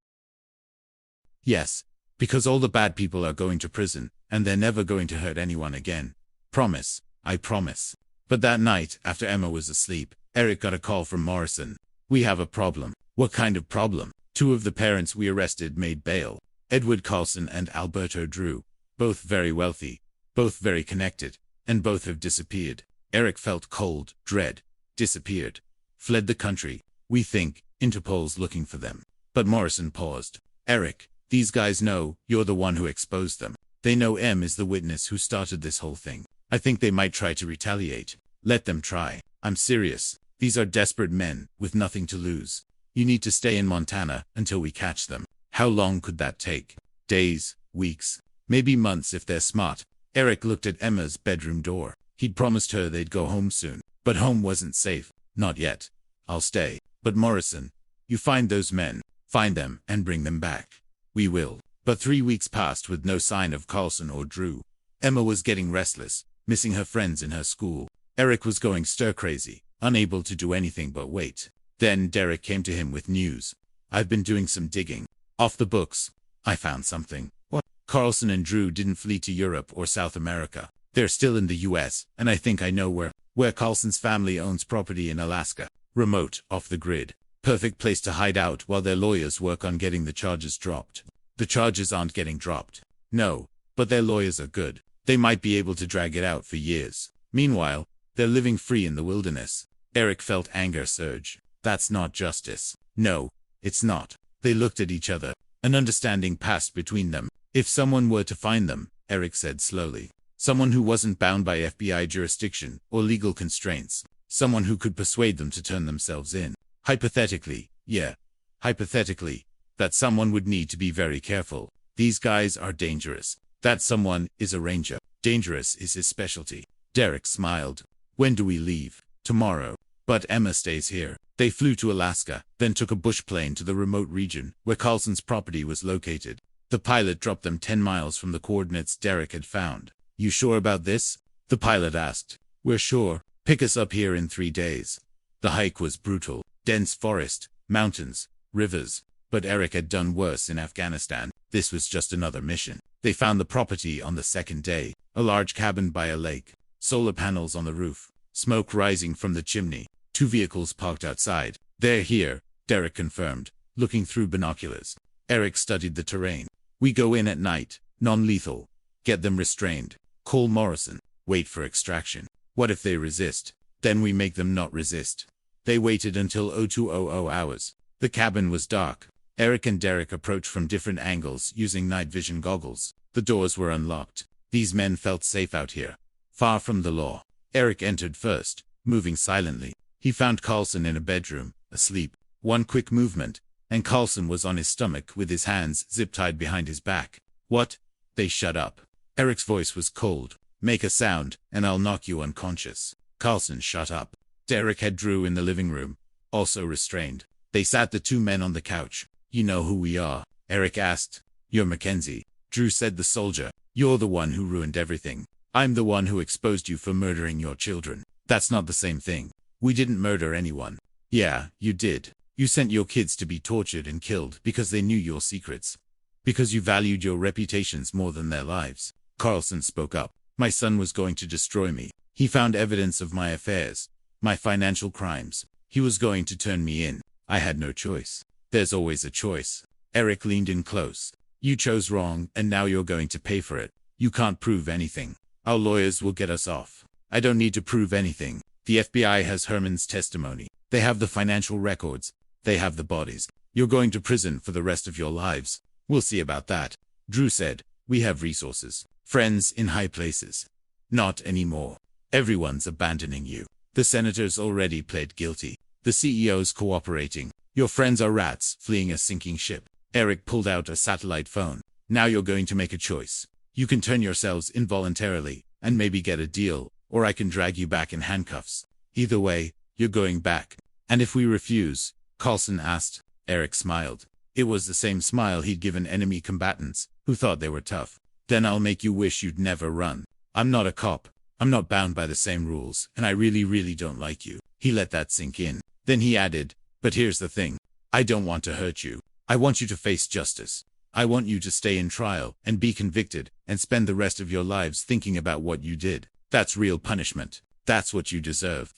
Yes. Because all the bad people are going to prison, and they're never going to hurt anyone again. Promise. I promise. But that night, after Emma was asleep, Eric got a call from Morrison. We have a problem. What kind of problem? 2 of the parents we arrested made bail. Edward Carlson and Alberto Drew. Both very wealthy. Both very connected. And both have disappeared. Eric felt cold, dread. Disappeared. Fled the country. We think Interpol's looking for them. But Morrison paused. Eric, these guys know you're the one who exposed them. They know M is the witness who started this whole thing. I think they might try to retaliate. Let them try. I'm serious. These are desperate men with nothing to lose. You need to stay in Montana until we catch them. How long could that take? Days, weeks, maybe months if they're smart. Eric looked at Emma's bedroom door. He'd promised her they'd go home soon. But home wasn't safe. Not yet. I'll stay. But Morrison, you find those men. Find them and bring them back. We will. But 3 weeks passed with no sign of Carlson or Drew. Emma was getting restless, missing her friends in her school. Eric was going stir-crazy, unable to do anything but wait. Then Derek came to him with news. I've been doing some digging. Off the books. I found something. What? Carlson and Drew didn't flee to Europe or South America. They're still in the US, and I think I know where Carlson's family owns property in Alaska. Remote, off the grid. Perfect place to hide out while their lawyers work on getting the charges dropped. The charges aren't getting dropped. No, but their lawyers are good. They might be able to drag it out for years. Meanwhile, they're living free in the wilderness. Eric felt anger surge. That's not justice. No, it's not. They looked at each other. An understanding passed between them. If someone were to find them, Eric said slowly. Someone who wasn't bound by FBI jurisdiction or legal constraints. Someone who could persuade them to turn themselves in. Hypothetically, yeah. Hypothetically, that someone would need to be very careful. These guys are dangerous. That someone is a ranger. Dangerous is his specialty. Derek smiled. When do we leave? Tomorrow. But Emma stays here. They flew to Alaska, then took a bush plane to the remote region where Carlson's property was located. The pilot dropped them 10 miles from the coordinates Derek had found. You sure about this? The pilot asked. We're sure. Pick us up here in 3 days. The hike was brutal. Dense forest, mountains, rivers. But Eric had done worse in Afghanistan. This was just another mission. They found the property on the 2nd day. A large cabin by a lake. Solar panels on the roof. Smoke rising from the chimney. 2 vehicles parked outside. They're here, Derek confirmed, looking through binoculars. Eric studied the terrain. We go in at night. Non-lethal. Get them restrained. Call Morrison. Wait for extraction. What if they resist? Then we make them not resist. They waited until 0200 hours. The cabin was dark. Eric and Derek approached from different angles using night vision goggles. The doors were unlocked. These men felt safe out here, far from the law. Eric entered first, moving silently. He found Carlson in a bedroom, asleep. One quick movement, and Carlson was on his stomach with his hands zip-tied behind his back. What? They shut up. Eric's voice was cold. Make a sound, and I'll knock you unconscious. Carlson shut up. Derek had Drew in the living room, also restrained. They sat the two men on the couch. You know who we are? Eric asked. You're Mackenzie. Drew said, the soldier. You're the one who ruined everything. I'm the one who exposed you for murdering your children. That's not the same thing. We didn't murder anyone. Yeah, you did. You sent your kids to be tortured and killed because they knew your secrets. Because you valued your reputations more than their lives. Carlson spoke up. My son was going to destroy me. He found evidence of my affairs, my financial crimes. He was going to turn me in. I had no choice. There's always a choice. Eric leaned in close. You chose wrong, and now you're going to pay for it. You can't prove anything. Our lawyers will get us off. I don't need to prove anything. The FBI has Herman's testimony. They have the financial records. They have the bodies. You're going to prison for the rest of your lives. We'll see about that. Drew said, we have resources. Friends in high places. Not anymore. Everyone's abandoning you. The senators already pled guilty. The CEO's cooperating. Your friends are rats fleeing a sinking ship. Eric pulled out a satellite phone. Now you're going to make a choice. You can turn yourselves involuntarily and maybe get a deal, or I can drag you back in handcuffs. Either way, you're going back. And if we refuse? Carlson asked. Eric smiled. It was the same smile he'd given enemy combatants who thought they were tough. Then I'll make you wish you'd never run. I'm not a cop. I'm not bound by the same rules, and I really don't like you. He let that sink in. Then he added, but here's the thing. I don't want to hurt you. I want you to face justice. I want you to stay in trial and be convicted and spend the rest of your lives thinking about what you did. That's real punishment. That's what you deserve.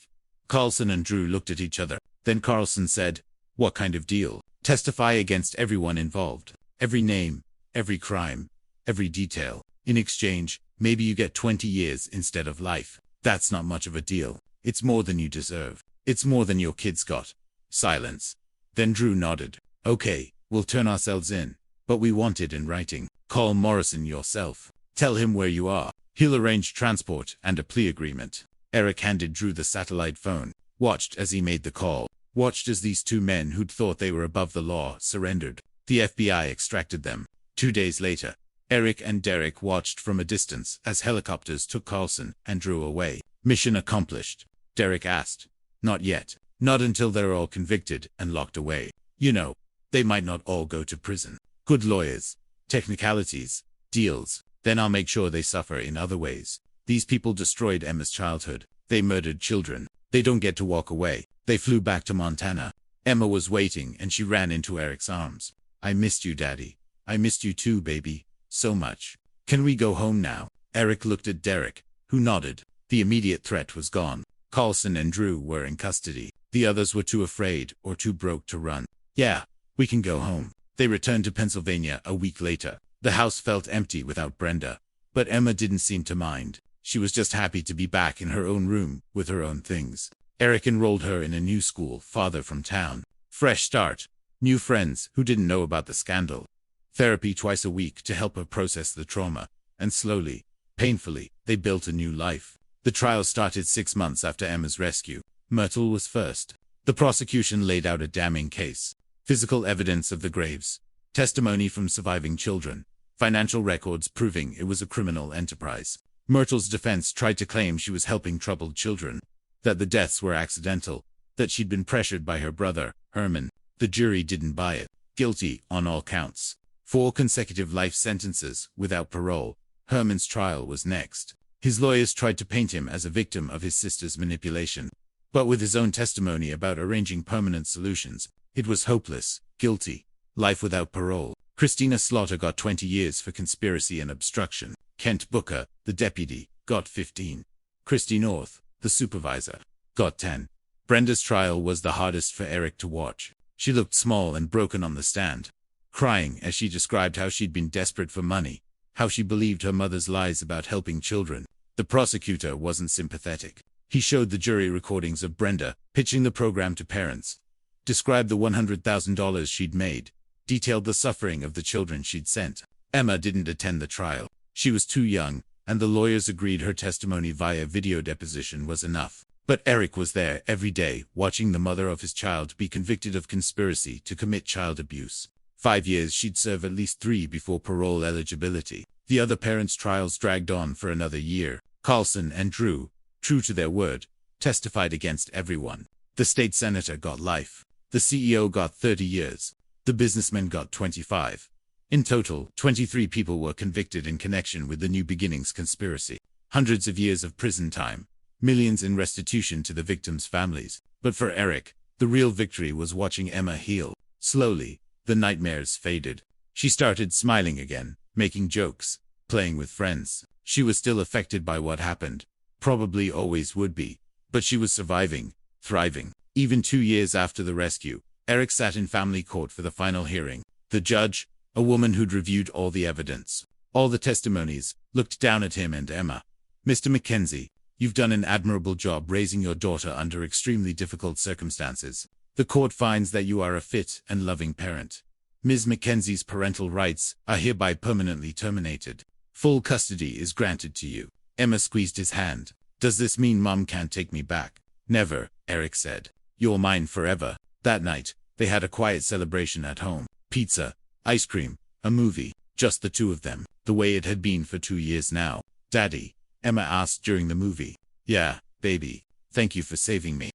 Carlson and Drew looked at each other. Then Carlson said, what kind of deal? Testify against everyone involved. Every name, every crime, every detail. In exchange, maybe you get 20 years instead of life. That's not much of a deal. It's more than you deserve. It's more than your kids got. Silence. Then Drew nodded. Okay, we'll turn ourselves in. But we want it in writing. Call Morrison yourself. Tell him where you are. He'll arrange transport and a plea agreement. Eric handed Drew the satellite phone. Watched as he made the call. Watched as these two men who'd thought they were above the law surrendered. The FBI extracted them. 2 days later, Eric and Derek watched from a distance as helicopters took Carlson and Drew away. Mission accomplished. Derek asked. Not yet. Not until they're all convicted and locked away. You know, they might not all go to prison. Good lawyers. Technicalities. Deals. Then I'll make sure they suffer in other ways. These people destroyed Emma's childhood. They murdered children. They don't get to walk away. They flew back to Montana. Emma was waiting and she ran into Eric's arms. I missed you, Daddy. I missed you too, baby. So much. Can we go home now? Eric looked at Derek, who nodded. The immediate threat was gone. Carlson and Drew were in custody. The others were too afraid or too broke to run. Yeah, we can go home. They returned to Pennsylvania a week later. The house felt empty without Brenda. But Emma didn't seem to mind. She was just happy to be back in her own room with her own things. Eric enrolled her in a new school farther from town. Fresh start. New friends who didn't know about the scandal. Therapy twice a week to help her process the trauma. And slowly, painfully, they built a new life. The trial started 6 months after Emma's rescue. Myrtle was first. The prosecution laid out a damning case. Physical evidence of the graves. Testimony from surviving children. Financial records proving it was a criminal enterprise. Myrtle's defense tried to claim she was helping troubled children. That the deaths were accidental. That she'd been pressured by her brother, Herman. The jury didn't buy it. Guilty on all counts. 4 consecutive life sentences without parole. Herman's trial was next. His lawyers tried to paint him as a victim of his sister's manipulation. But with his own testimony about arranging permanent solutions, it was hopeless. Guilty. Life without parole. Christina Slaughter got 20 years for conspiracy and obstruction. Kent Booker, the deputy, got 15. Christy North, the supervisor, got 10. Brenda's trial was the hardest for Eric to watch. She looked small and broken on the stand, crying as she described how she'd been desperate for money, how she believed her mother's lies about helping children. The prosecutor wasn't sympathetic. He showed the jury recordings of Brenda pitching the program to parents, described the $100,000 she'd made, detailed the suffering of the children she'd sent. Emma didn't attend the trial. She was too young, and the lawyers agreed her testimony via video deposition was enough. But Eric was there every day, watching the mother of his child be convicted of conspiracy to commit child abuse. 5 years, she'd serve at least 3 before parole eligibility. The other parents' trials dragged on for another year. Carlson and Drew, true to their word, testified against everyone. The state senator got life. The CEO got 30 years. The businessman got 25. In total, 23 people were convicted in connection with the New Beginnings conspiracy. Hundreds of years of prison time. Millions in restitution to the victims' families. But for Eric, the real victory was watching Emma heal. Slowly, the nightmares faded. She started smiling again, making jokes, playing with friends. She was still affected by what happened. Probably always would be. But she was surviving, thriving. Even 2 years after the rescue, Eric sat in family court for the final hearing. The judge, a woman who'd reviewed all the evidence, all the testimonies, looked down at him and Emma. "Mr. Mackenzie, you've done an admirable job raising your daughter under extremely difficult circumstances. The court finds that you are a fit and loving parent. Ms. Mackenzie's parental rights are hereby permanently terminated. Full custody is granted to you." Emma squeezed his hand. "Does this mean Mom can't take me back?" "Never," Eric said. "You're mine forever." That night, they had a quiet celebration at home. Pizza, ice cream, a movie, just the two of them, the way it had been for 2 years now. "Daddy?" Emma asked during the movie. "Yeah, baby. Thank you for saving me."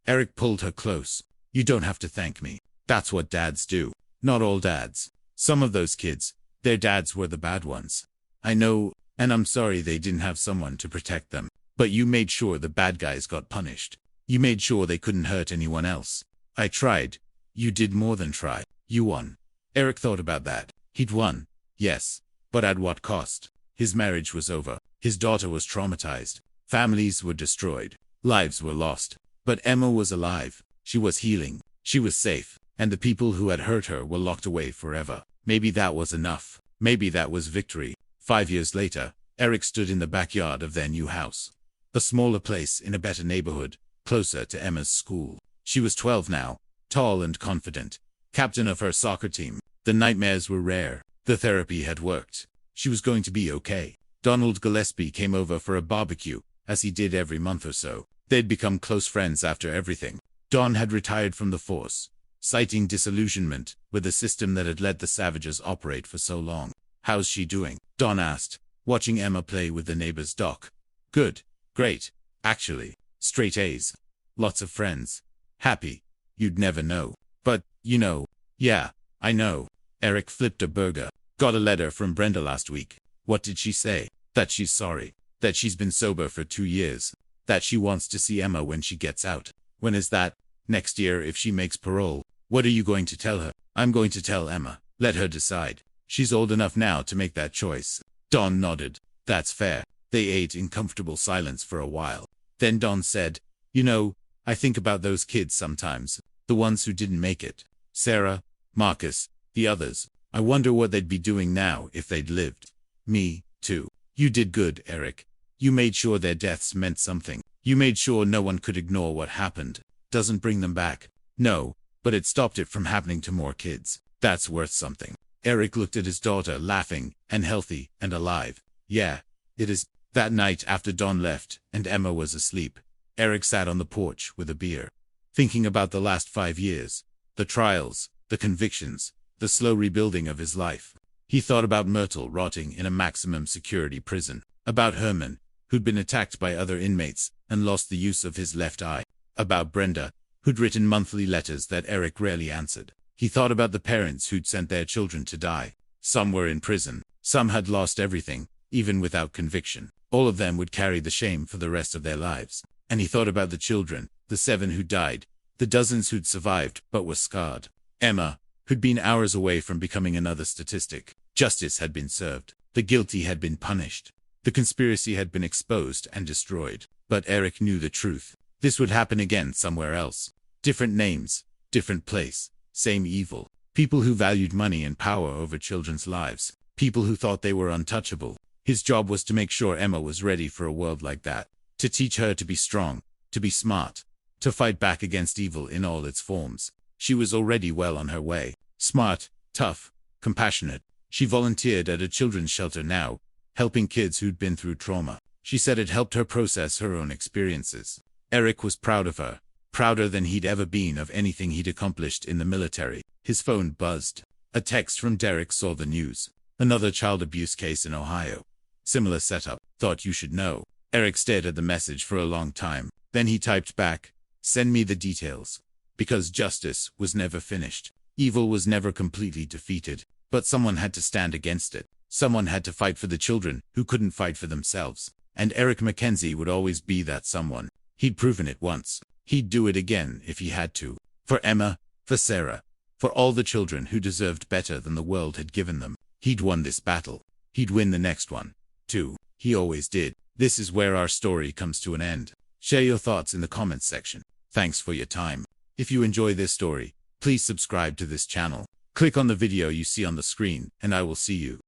Eric pulled her close. "You don't have to thank me. That's what dads do." "Not all dads. Some of those kids, their dads were the bad ones. I know, and I'm sorry they didn't have someone to protect them. But you made sure the bad guys got punished. You made sure they couldn't hurt anyone else." "I tried." "You did more than try. You won." Eric thought about that. He'd won. Yes. But at what cost? His marriage was over. His daughter was traumatized. Families were destroyed. Lives were lost. But Emma was alive. She was healing. She was safe. And the people who had hurt her were locked away forever. Maybe that was enough. Maybe that was victory. 5 years later, Eric stood in the backyard of their new house. A smaller place in a better neighborhood, closer to Emma's school. She was 12 now, tall and confident, captain of her soccer team. The nightmares were rare. The therapy had worked. She was going to be okay. Donald Gillespie came over for a barbecue, as he did every month or so. They'd become close friends after everything. Don had retired from the force, citing disillusionment with the system that had let the savages operate for so long. "How's she doing?" Don asked, watching Emma play with the neighbor's dog. "Good. Great. Actually. Straight A's. Lots of friends. Happy. You'd never know. But, you know." "Yeah, I know." Eric flipped a burger. "Got a letter from Brenda last week." "What did she say?" "That she's sorry. That she's been sober for 2 years. That she wants to see Emma when she gets out." "When is that?" "Next year if she makes parole." "What are you going to tell her?" "I'm going to tell Emma. Let her decide. She's old enough now to make that choice." Don nodded. "That's fair." They ate in comfortable silence for a while. Then Don said, "You know, I think about those kids sometimes. The ones who didn't make it. Sarah, Marcus, the others. I wonder what they'd be doing now if they'd lived." "Me, too." "You did good, Eric. You made sure their deaths meant something. You made sure no one could ignore what happened. Doesn't bring them back." "No, but it stopped it from happening to more kids. That's worth something." Eric looked at his daughter, laughing, and healthy, and alive. "Yeah, it is." That night after Dawn left, and Emma was asleep, Eric sat on the porch with a beer, thinking about the last 5 years, the trials, the convictions, the slow rebuilding of his life. He thought about Myrtle rotting in a maximum security prison, about Herman, who'd been attacked by other inmates and lost the use of his left eye, about Brenda, who'd written monthly letters that Eric rarely answered. He thought about the parents who'd sent their children to die. Some were in prison, some had lost everything, even without conviction. All of them would carry the shame for the rest of their lives. And he thought about the children, the 7 who died, the dozens who'd survived but were scarred. Emma, who'd been hours away from becoming another statistic. Justice had been served. The guilty had been punished. The conspiracy had been exposed and destroyed. But Eric knew the truth. This would happen again somewhere else. Different names, different place, same evil. People who valued money and power over children's lives. people who thought they were untouchable. His job was to make sure Emma was ready for a world like that, to teach her to be strong, to be smart, to fight back against evil in all its forms. She was already well on her way. Smart, tough, compassionate. She volunteered at a children's shelter now, helping kids who'd been through trauma. She said it helped her process her own experiences. Eric was proud of her, prouder than he'd ever been of anything he'd accomplished in the military. His phone buzzed. A text from Derek saw the news. Another child abuse case in Ohio. Similar setup. Thought you should know. Eric stared at the message for a long time. Then he typed back, "Send me the details." Because justice was never finished. Evil was never completely defeated. But someone had to stand against it. Someone had to fight for the children who couldn't fight for themselves. And Eric Mackenzie would always be that someone. He'd proven it once. He'd do it again if he had to. For Emma, for Sarah, for all the children who deserved better than the world had given them. He'd won this battle. He'd win the next one, too. He always did. This is where our story comes to an end. Share your thoughts in the comments section. Thanks for your time. If you enjoy this story, please subscribe to this channel. Click on the video you see on the screen, and I will see you